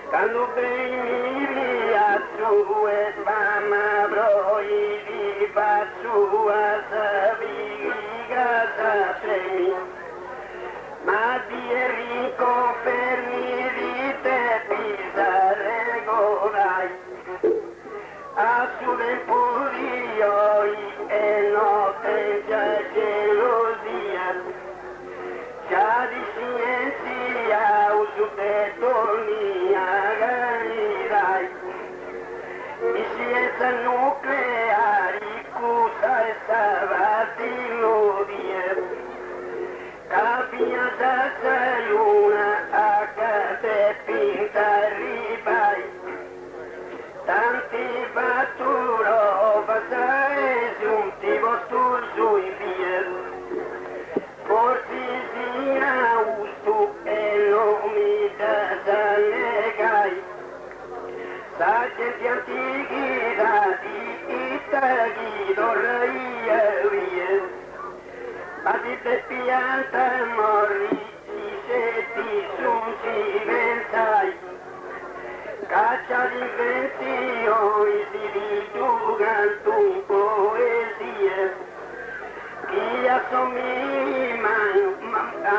quando beni via su e fama broi di basua sabiga sa tremi ma di riconfermi di te pisare gorai a su del pudio e notte già gelosia già di scienza uso te torni a ganirai di scienza nucleare cosa è stata l'odie capia da luna a cade pinta ribai tanti batturo basai giunti vostro sui vie forti sia usto e non mi da negai saggi antichi dati itaghi dorrai vie ma di te pianta morri se ti sun ci pensai caccia di invenzioni si riducano in poesie chi assomigli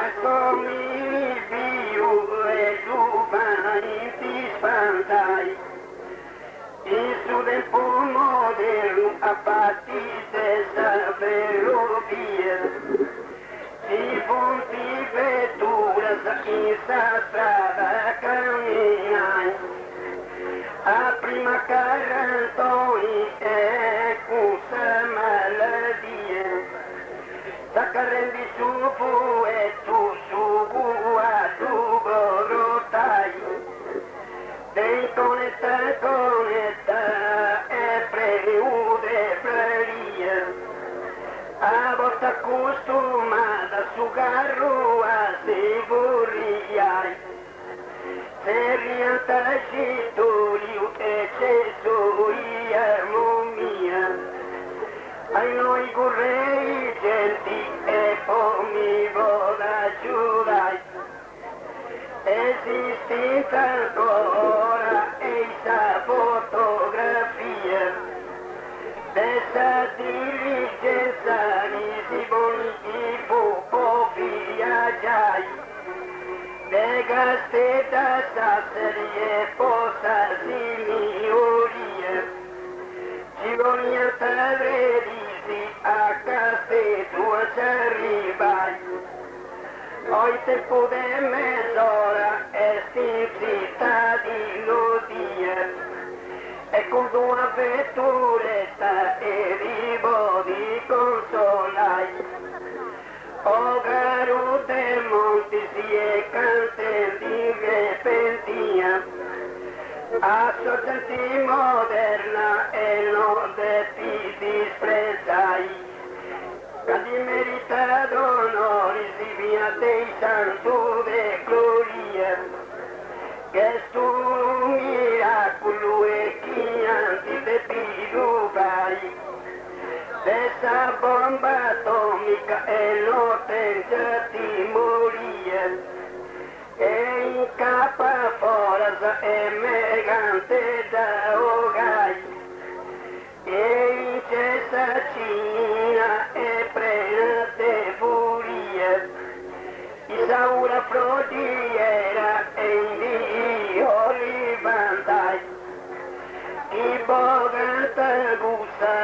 assomigli più e tu vai ti spantai il suo tempo moderno a partire sapevo via si punti vettura in sta strada camminai a prima carantoni e cusa maladie saccarendi su fu e tu su a tu borotai dei conetta e preude prelia a volta costumata su carro a sicuriai se riantaci tu e c'è sua mia ai noi correi genti e poi mi vola giurai esiste ancora questa fotografia questa diligenza si volti fu viaggiai de gastetta sasserie posa signorie ci voglio stare di a castetto ci arrivai poi tempo di mezz'ora e zitta di lodie e con una vetturetta e vivo di consolai o caro del monte si è cante di repentia a sorgenti moderna e non de ti disprezzai Cadi meritato onori si via dei santo de gloria che stu miracolo e chi anti te pidu fai Dessa bomba atómica en hotel de Timoria. Em capa fora emergente da Ogai. Em Cessatina e plena de furia. Isaura frodiera em di olivandai. E boganta gusa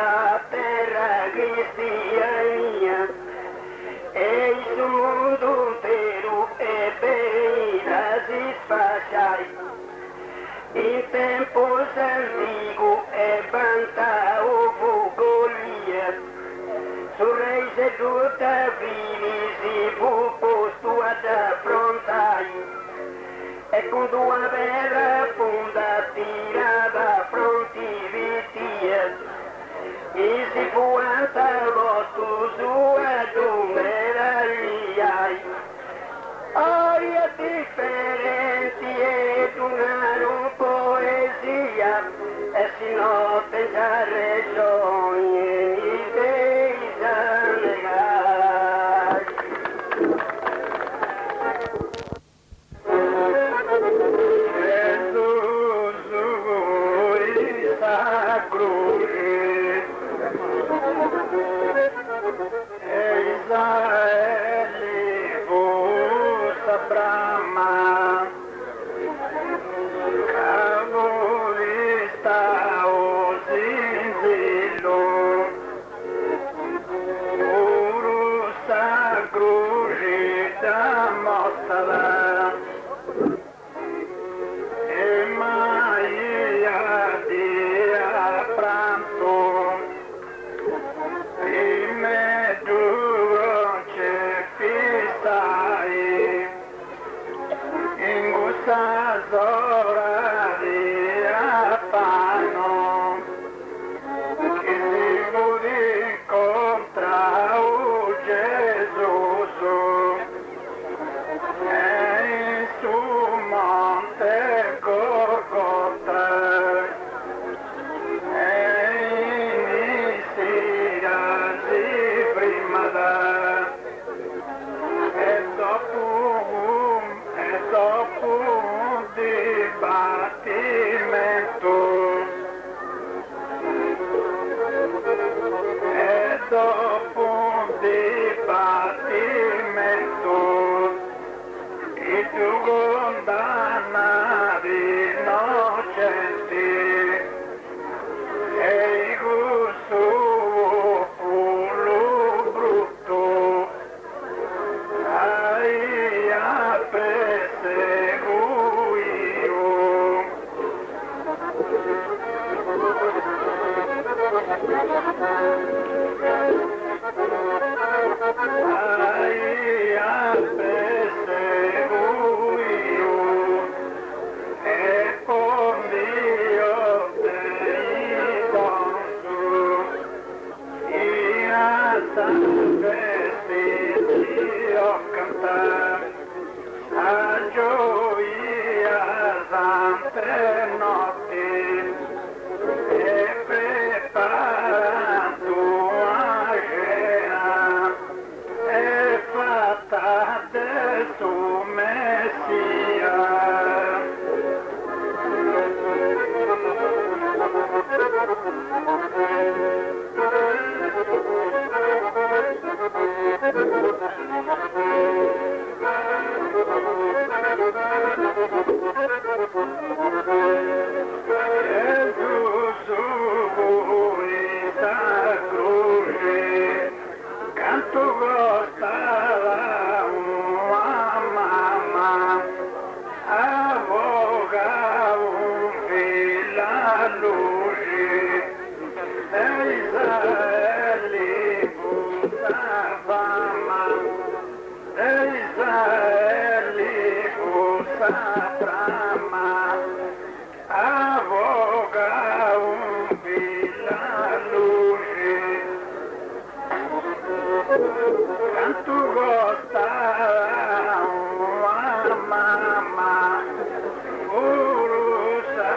terra cristiania. Eis o mundo inteiro e beira se espalhai. Em tempos antigos é banta ovo Golias. Surreis e duta viris e posto ad affrontai. E com tua vera funda tirada frontivitia. E se fuanta vosto sua numeragliai. Oi è differenti ed una poesia. E si notte già regioni dei zanegai. Israeli vosa Brahma, Kavolista Ozinzilo, Urusa Grujita Mostala, Emaia Dia Pranto, Zora di Apano, che si vuole incontrare Gesù, e su monte Golgota, e inizia di prima da, e dopo dibattimento e dopo un dibattimento i tu condannavi innocenti e il gusto puro brutto hai perseguito. Ai perseguito e con Dio te incontro in alta vestito cantare a gioia sante notti e preparando a cena e fatta del suo Messia. Canto gostava uma mamma, avogava vila longe, Israeli buscava Israeli buscava trama, avogava vila longe. Canto gostava uma mamma, urusa.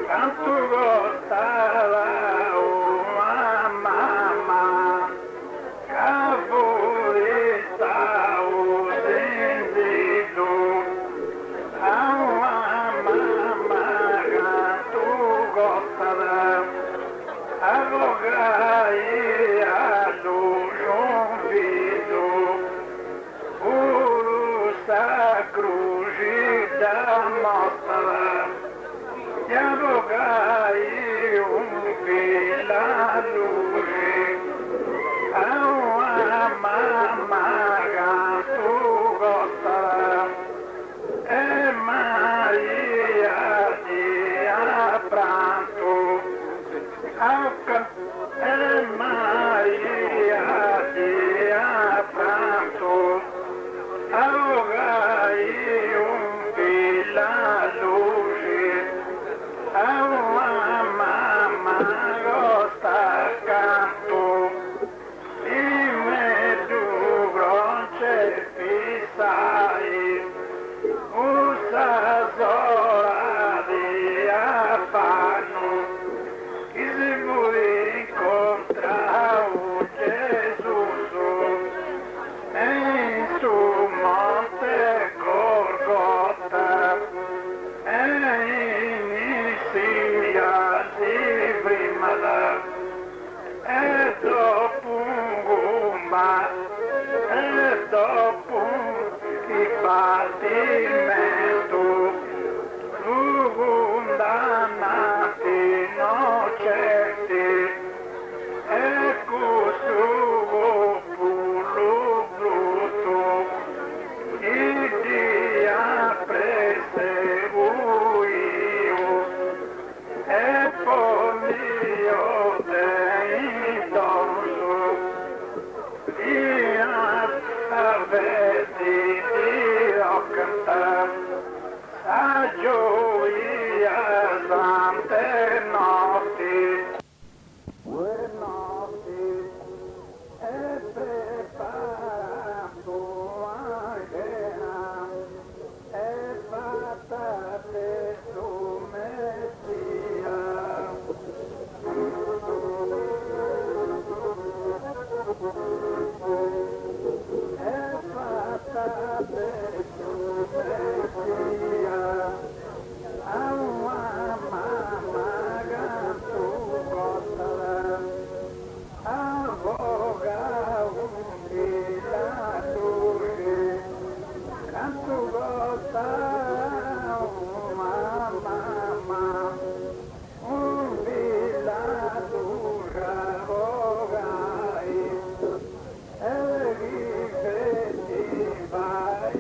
Canto gostava cruci da Mostara, dialogai un la luce, a una mamma tu gostara, e Maria di pranto, e Maria di pranto, ahogai la luce, a una mamma gosta canto, e me tu bronce fissai, usa zora di affanno, che si vuoi incontrare Gesù, e su Monte Golgota, e inizia di prima e dopo gumba, e dopo il battimento, tu condannati innocenti, e questo pulo brutto, il dia prese io, e poi io te dorso, io avessi Dio cantar, a gioia tante notti, buonanotte, e preparato a cena, e patate su Messia. E patate su Messia, a una mamma tu gostara, avoga la luce, canto gosta una mamma, la luce avogai, e rifletti vai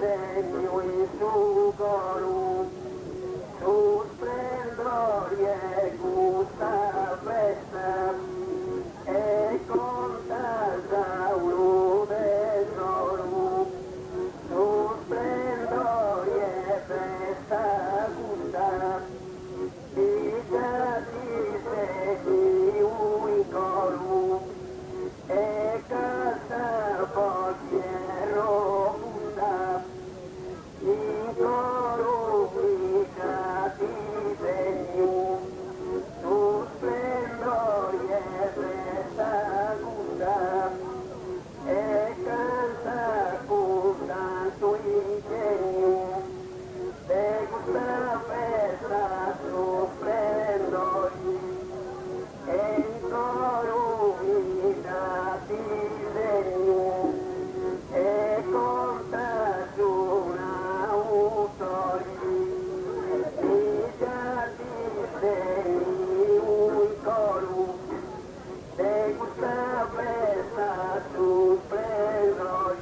disegno in su coro, su splendor e gusta festa, e conta Saulo tesoro, su splendor e festa gusta, dica disegni un coro, e casa portiero gusta, in coro mica disegno, su splendor e festa gusta, e canta gusta su ingegno, te gusta festa su splendor, e in coro mica disegno, e conta su una autori, mica disegni un coro, te gusta festa su splendor,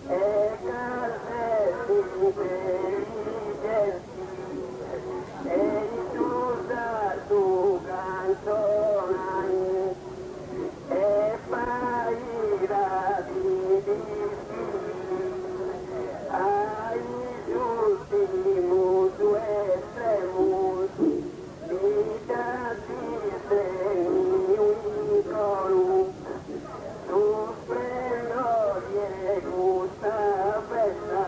e calzeti intelligenti, e risulta tu canzonai, e paira di disfili, ai ultimus extremus, mica disegni un coro, su splendor e gusta festa,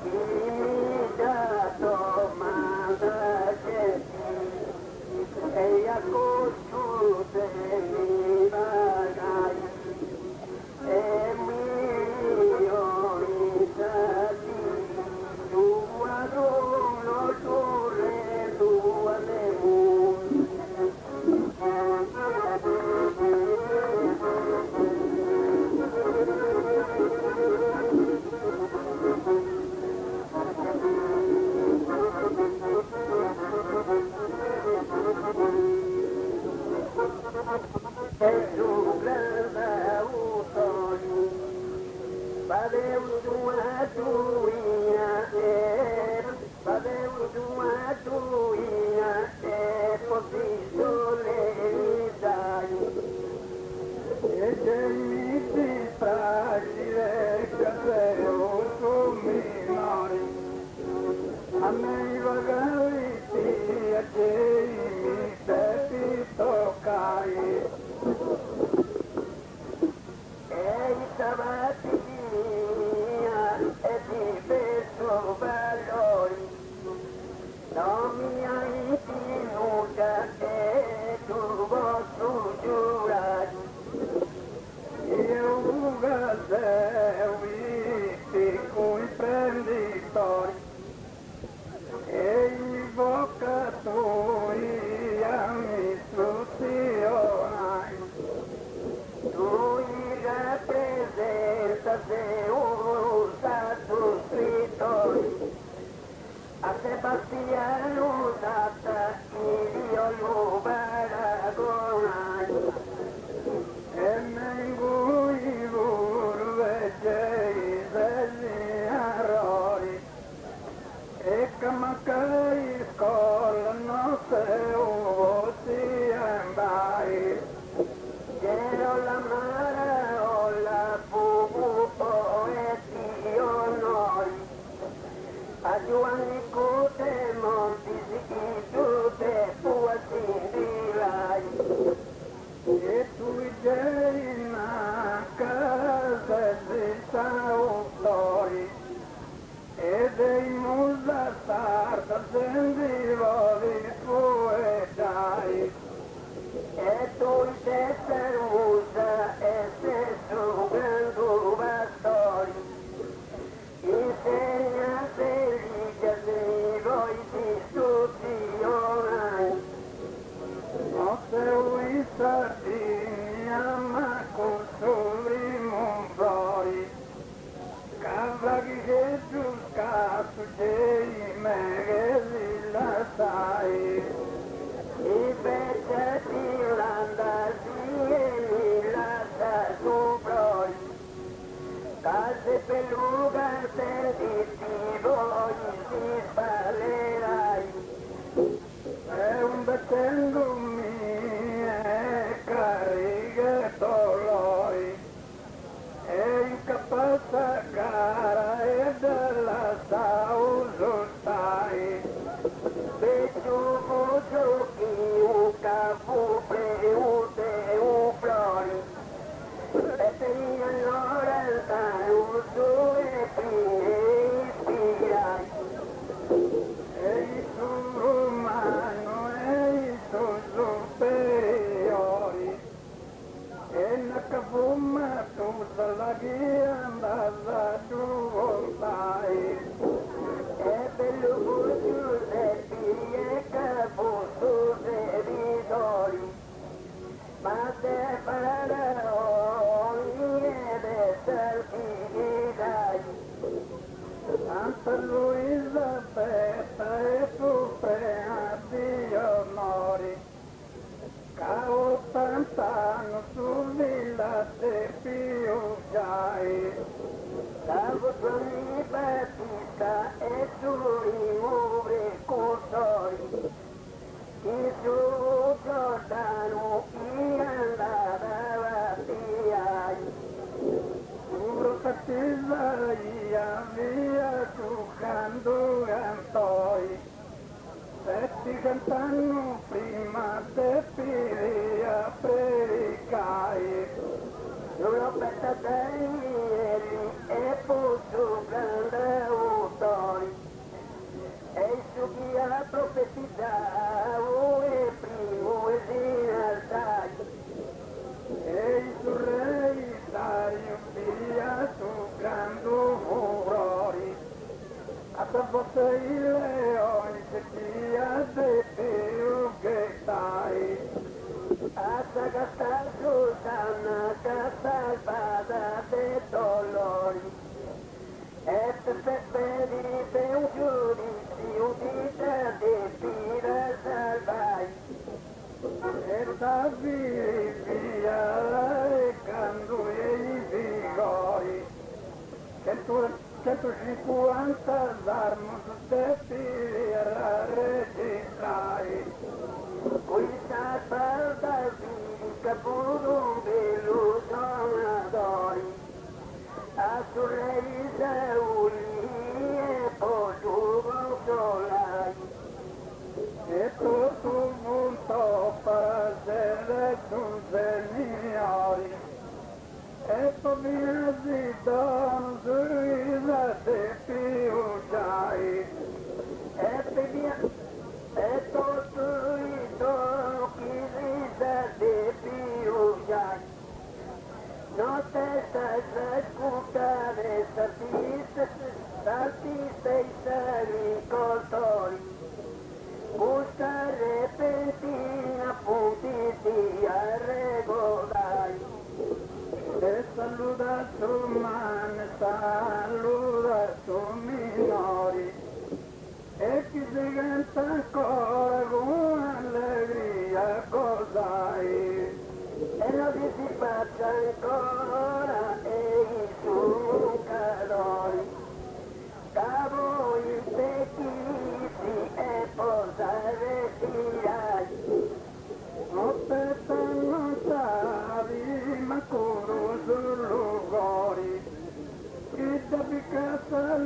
imitato manda gente, e a conosciute mi vagai, e milioni stati, tua dono torre, tua nemus. E su grande autori, padeu tua tuia, padeu tua tuia, e così solenidai. E che mi si fragile caseo su minori, a me i vagaviti a che mi te toccai. E stamattina e ti penso valori, non mi hai tenuta e tu posso giurare. Io gaseo visti coi prenditori, e i vocatori amministrazionali. Tu rappresentas un stato scrittori, a Sebastiano Data io lo paragonai, E mengui vurvegei degli errori, e camacai scolano se uoti embai. ero la mare o la fugu poeti onori, a Giovanni Cute Monti si tutte poeti dilai. E tu gei na casa di autori, e dei musa sarda sendivo di poetai. E tu sei serusa e sei su grande bastori, insegna felice di voi di tutti online. Notte ui Sardinia ma cosovri monzoi, cavaghi che giusca su dei meghe la sai. I pezzetti landasi e mi lascia su proi, calze per lugar servitivo in si spallerai. È un beccengo mie cariche dolori e incapazza cara e della sauso stai. Veggio voglio chi un capo preute un flori. E per allora il sole prime ispirai. Ehi tu romano, ehi tu superiori, e la cavumma tutta la ghianda tu voltai. E bello Giuseppe e capo su servidori. Ma te faraoni e besarti dai. Santa Luisa Betta e tu preati onori, ca 80 anni su villa te più giai. Salvo Giovanni Battista e su rimuove custori. Chi su Giordano chi andava via. Puro cattivaia via giocando cantoi, 700 anni prima te via predicai. Solo per ieri e posso grande autori. E su chi ha profetizzato e primo e si alzai. Ehi tu re Dario via giocando furori, a te fosse il leone che via te più che stai. Hasta gastar Susana, gastar pada de dolori. Este pedite un giudizio di te pira salvai. E da via e cando i vigori, 150 armi te pira registrai. Questa spada fisica puro velo sonadori. A sorrei Sauli e potuvo solai. E tutto punto per essere tu signori, e poi si danno sulla te più giai. E via, e tutto il dono chi risate più già. Non te stai a ascoltare l'artista e i agricoltori. Busca repentina puntiti a regolai. E saluta tu man, saluta tu minori, e chi si canta ancora con allegria cos'hai. E non si faccia ancora e i suoi calori. Da voi pecchisi e posare tirai. Aspetta non savi ma curo sul lugori, chi da picassa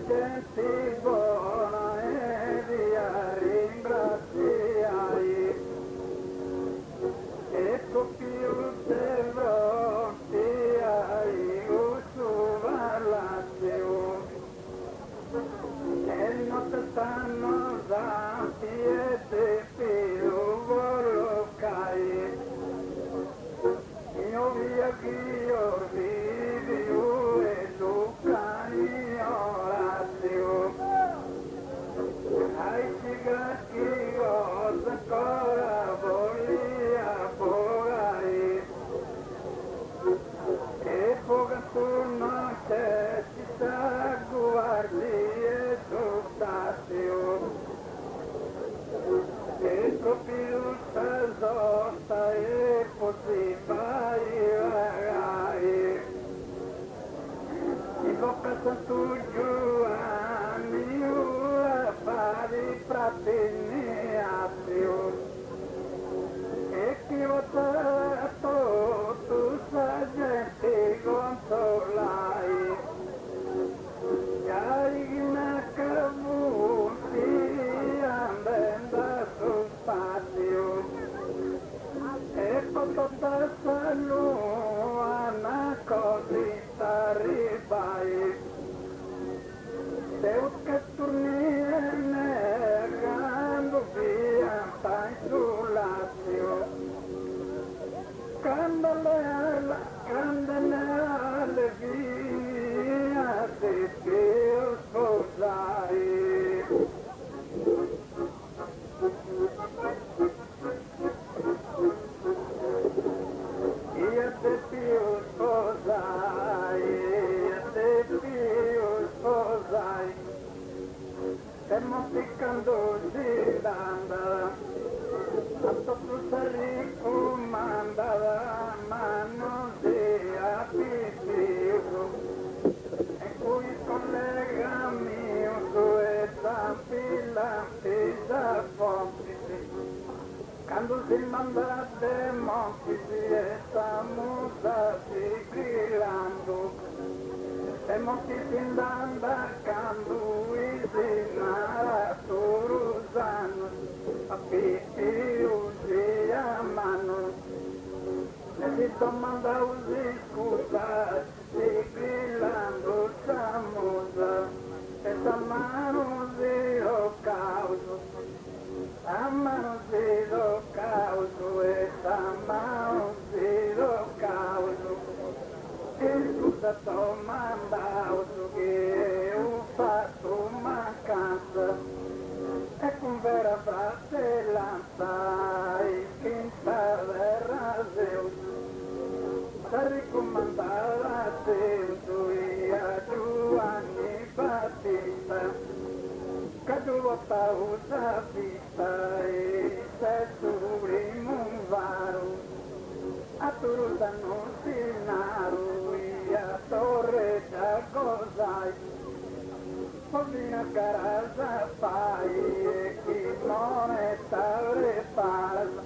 gente buona e via ringraziai. Ecco più devoti ai usuvarlatio e non te stanno zanti e te più volocai. Io via che io vivi e lucani orazio ai cigacchi cosa ancora volia pogai e poca tu non c'è ci sta guardi e sottazio e più zosta e così vai ragazzi in bocca tu Giovanni ora fare fratini azio e chi votato tu sa gente consolai carichi una cavuti andando sul spazio e tutta salua una cosita ribai se che torni negando via stai sull'azio candele via ti più sposai io te più sposai stiamo piccando giranda a tutto si comanda ma non si appifico e cui collegami due zampilanti da fonti quando si mandate monti e stiamo grilando e monti si andando i zinara turuzano a pipi usi a mano e si domanda usi scusa si grillando samusa e sa mano zero causo a mano zero causo e sa mano zero causo e scusa domandauso che ho fatto mancanza e con vera fratellanza e che verrà Zeus a ricomandare a Zeus e a Giovanni Battista che tu vota usa vista e se tu rimunvaru a Turusa non si naru e a Torre da Gozai Povina casa fai e chi non è tale pasa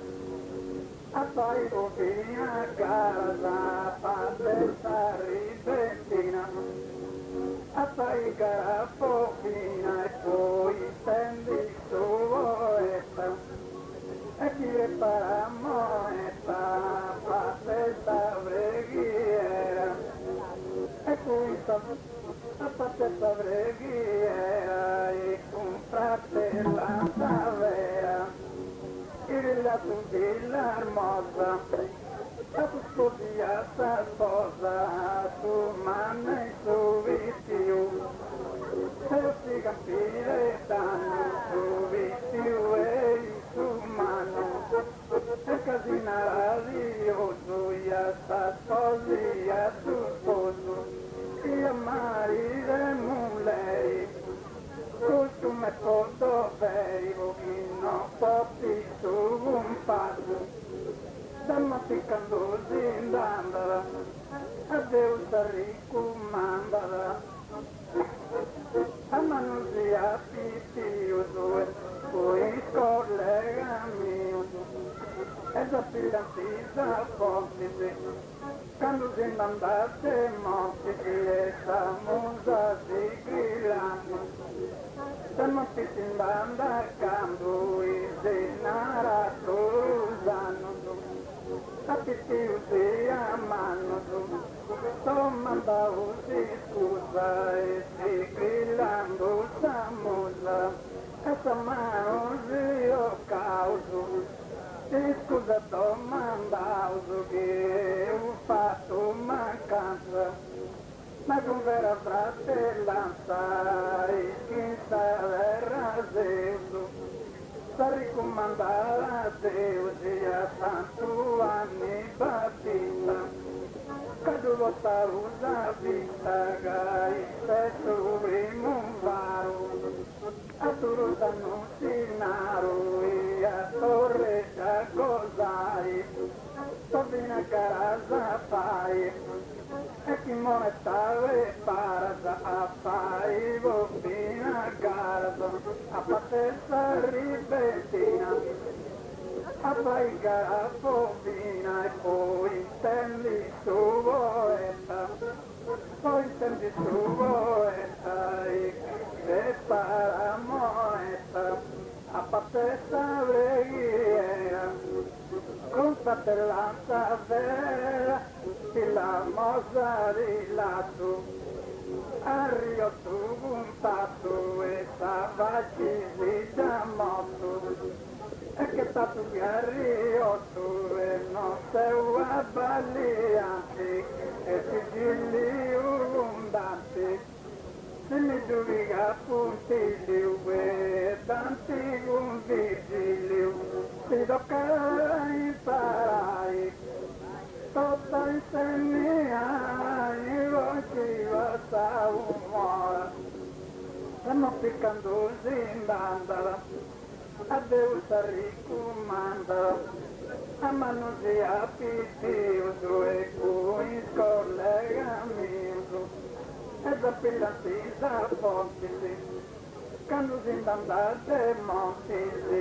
a fai povina casa fa testa ripentina a fai cara povina e poi stendi su voletta e chi repara moneta fa testa preghiera e qui a testa preghiera e un fratellanza vera e la tu dell'armosa a tu sposiata sposa tu manna e su vitiu se lo si capire danno su vitiu e su mano e casina radioso e sta sposi a tu sposo e a marire mulei costume todo vero che non porti su un passo damma piccando zindandara a Deus ricomandara a mano sia pipio due poi scollegami e da pilantisa forti quando si mandate morti e sta musa si grillando mandavo si scusa e si grillando samosa e sta mano io causo si scusa domandavo che ho fatto mancanza ma con vera fratellanza e chi sarà Zeus sta ricomandando a Deus e a tanto anni battita Cadu botar usa vista gai peço imumbaro a turuta no sinaro e a torre da gozai Tobina casa pai e chi monetare para a pai bobina casa a patessa ribetina a pai garafobina e poi intendi su poeta e se para moeta a patessa preghiera con fratellanza vera e la mossa di lato a Rio tu puntato e savacisi da moto e che tanto mi arrivato e non sei abbaglianti e sigilli abbondanti se mi giudica puntigli e tanti convigili ti tocca imparai tutta insegnai voi ci basta un'ora stanno piccando zindandala a Deus ricomanda a mano de apetito e com escorregamento essa pilantisa fonte quando se andar de monte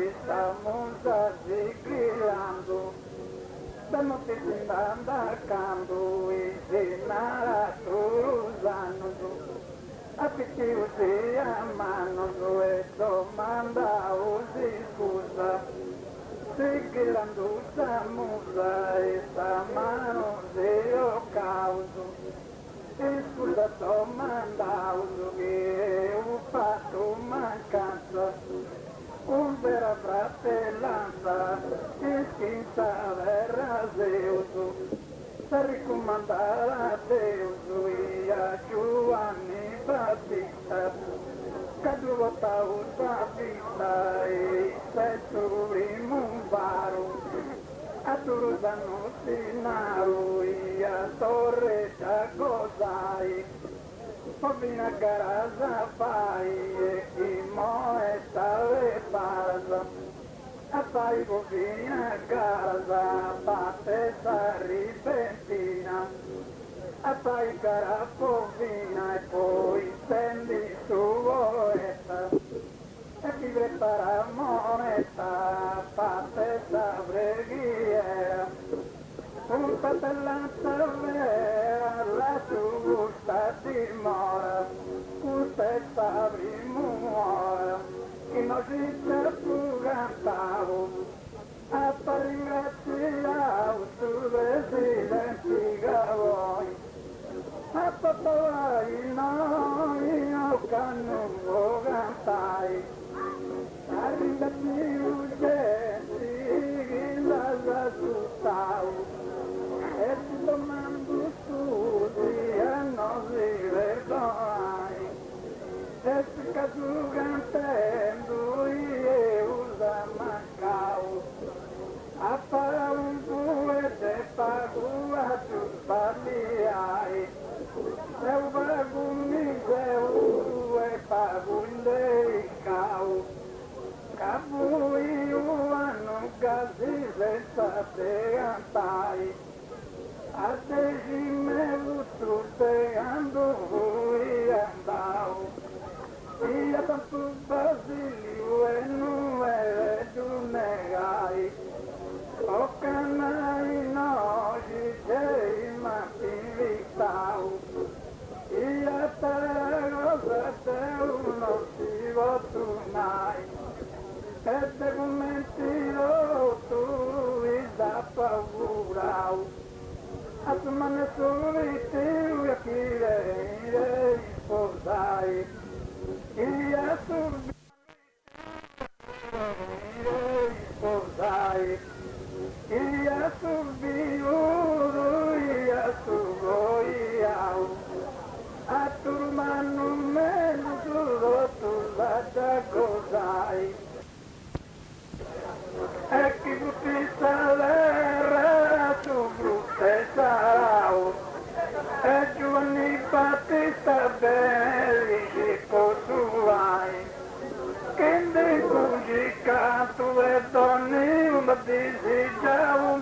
estamos azigrilando da noite se anda cando e de naratuzano apetito se amano e domanda usi scusa se che l'andusa musa e sta mano se io causo e scusa domanda uso che ho fatto mancanza un vera fratellanza e schincia verrà Zeus per ricomandare a Deus e a Giovanni Battista cadu botar usa vista e peço imumbaro a turuta no sinaro e a torre da gozai Pobina casa pai e chi moeta le pasa a pai bovina casa patessa ripentina a pai carafovina e poi stendi su poeta e chi prepara moneta patessa preghiera un fratellanza vera la giusta dimora stessa primora che non si più cantavo a ringraziare su silenti voi a papà noi io che non può cantare a ringraziare gente che la asustavo e ti domando studi e non si vergogni e si caso cantando io usa mancao a fare un poeta e pago a tu sbagliai e un pago mi seu e pago un delicao capo io hanno casi senza te cantai a te si me butto te ando voi andavo io tanto basilio e non è tu negai o canai no ci sei ma ti vitao io te cosa te uno si va tu mai e te commentiro tu da paura a tu mane solite e chi sta belli posuai, che de cui canto e donne un desigiavo,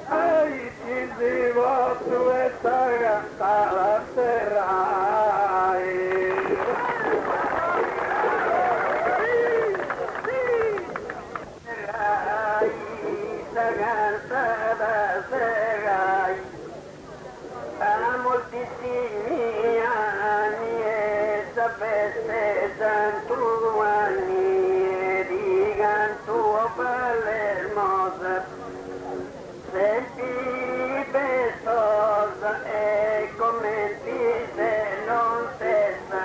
ai ci si voto e canta la serrai. Moltissimi anni e sapesse tanto anni e di canto Palermosa senti pestosa e commenti se non testa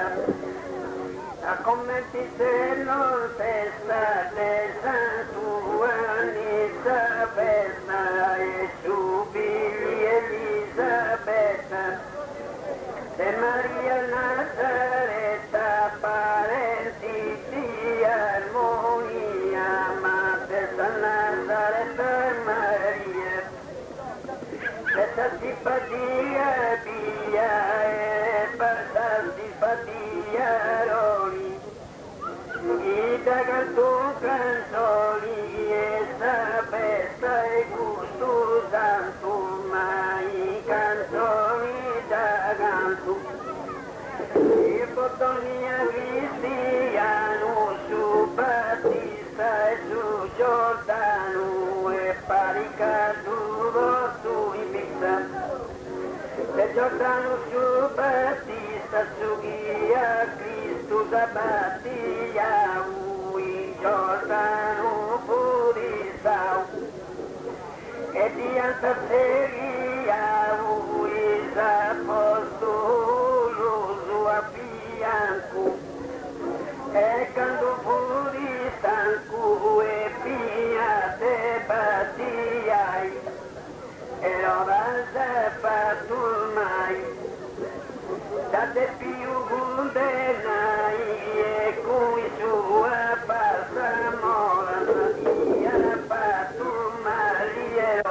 a commenti se non testa del santo anni sapessa e subili Elisabetta de Maria Nazareta, parenti di armonia, Madre San Nazareta Maria, questa simpatia via e questa simpatia roli, chi da canto canzoni e sapessa e gusto santo, ma i canzoni da canto. Il Botonia Cristiano su Battista e su Giordano e Paricato su Ibiza e Giordano su Battista su Ghia Cristo da Battia in Giordano Purissau e di Antaseria Uisa Apostolo a fianco e quando furi stanco e via te battiai e non avesse fatto mai date più condenai e cui sua passa mora via fatto male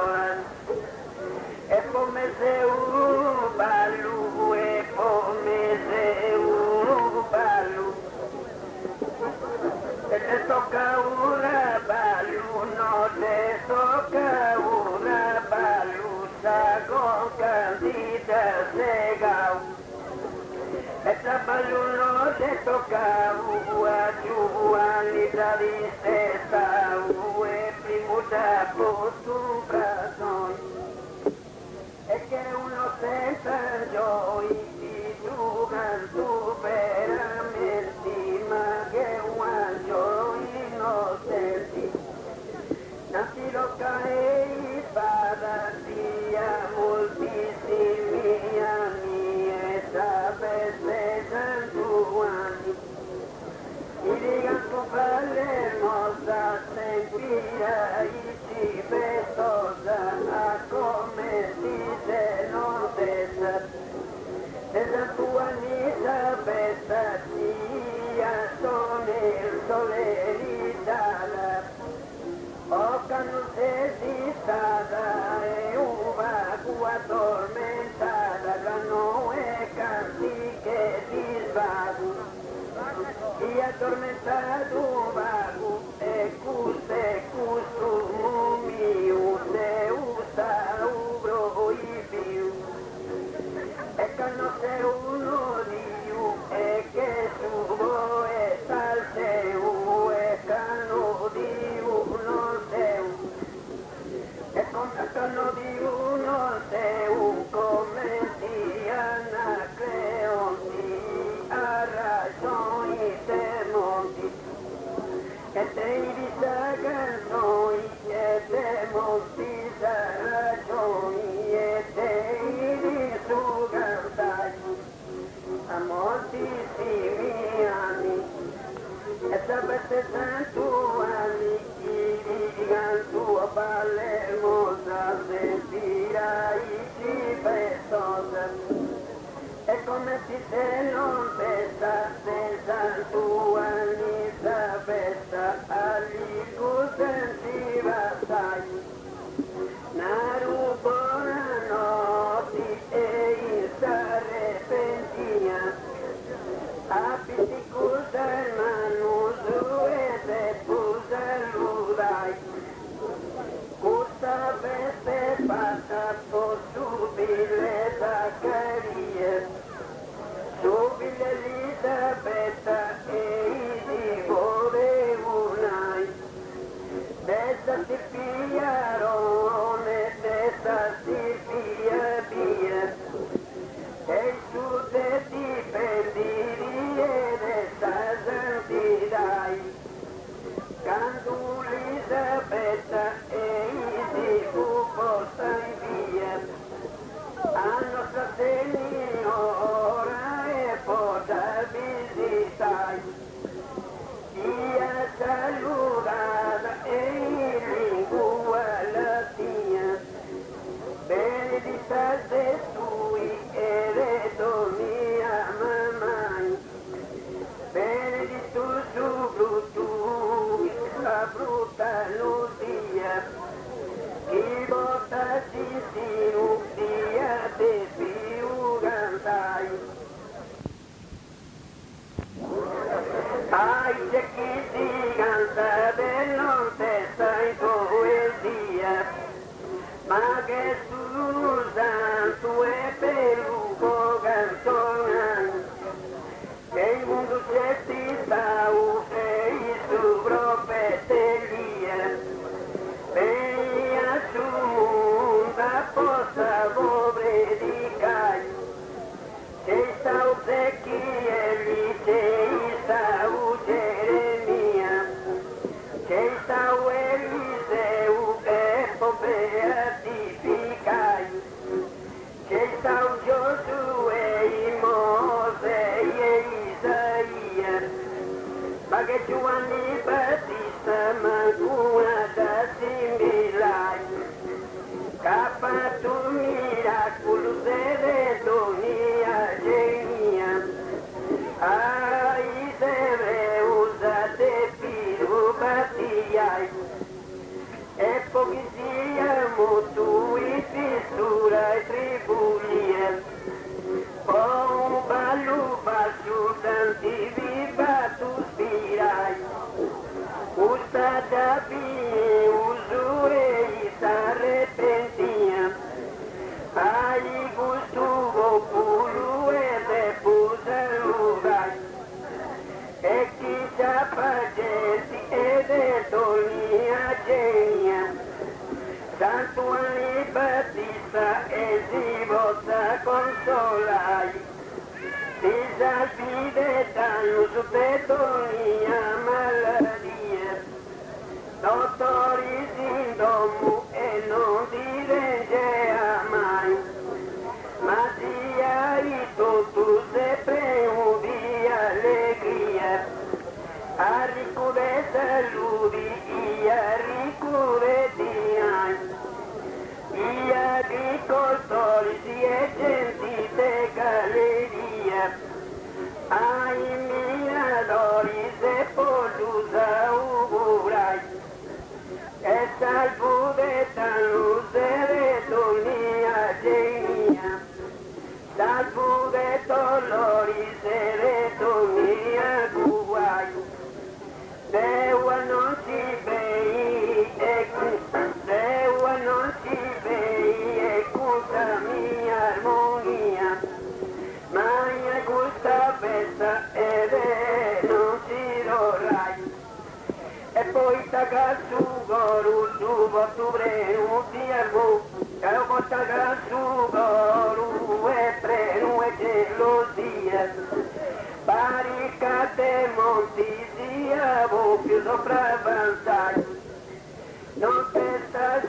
e come se un ballo e come se un ballo e te tocca una ballo no te tocca una ballo sa con candida segau e te ballo no te tocca a giovanità di stessa e primo da posto casone e che uno senza gioia tu canto veramente ma che un gioia innocenti non si lo cae spada sia moltissimi anni e sapesse tanto anni il canto Palermosa sentirà i cibestosa a come se non testa della tua Elisabetta sia il sole l'Italia o che non sei stata e una cua tormentata che non è canti che ti svago chi ha tormentato vago e custo mio se usa ubro i più e che non sei uno Dio e che subo e tal seu e che non di uno seu e come che non di uno seu come ti Anacreonti a ragioni te monti e te di canzoni e te monti ragioni e te di su cantai a moltissimi anni e sapete tanto anni chi canto a Palermosa sentirai cibestosa e come ti se non pesta senza tu anni sapesta all'incus sentiva sai Naru buonanotte e in sta repentina Elisabetta e di Bodeunai, dessa si pigliarone, dessa si piglia via, e su te dipendirie dessa santidai, canto Elisabetta e di fu posta in via, a Nostra Signora e porta visitai, sia salutata e in lingua latina, benedita Gesui ed mia mamma, benedictus su fructus la frutta Lucia, chi porta Sisinu dia te più cantai. Ai c'è chi si canta del non testa in poesia, ma che sul santo e peluco cantonano, che il mondo c'è si sta e su profeteria, veia su mondo apposta predicai, che sta Zecchi e lì che sta Geremia, che sta Eliseu e beatificai, che sta Giosuè e Mosè e Isaia, ma che Giovanni Battista manca da similai, che ha fatto un miracolo deve donia genia, ai sere usate più battiai, e pochi siamo tu i fissura e tribulie, un ballo basso tanti viva tu spirai, usta da vie usure i s'arrepentia, ai gusto populu e depusa lugai, e chi sa pagesi ed è tonia genia, Santo Giovanni Battista e si vota consolai, si salvide danno su te tonia maladia, dottori sindomu e non ti regge mai, ma sia i tutto sempre un di allegria, a ricure saludi, a ricure dinai, gli agricoltori si è gentile galleria, ai minatori se pollusa ugurai, e salvude taluse donia genia, salvude dolori se donia guai, Deua non ci vei Deua non ci vei e gusta mia armonia, ma mia gusta bella ed non ci dorai, e poi taga su goru su ottobre non ti armo, e poi taga su goru e treno e gelosia, barricate monti sia più sopravvanzati, non te sta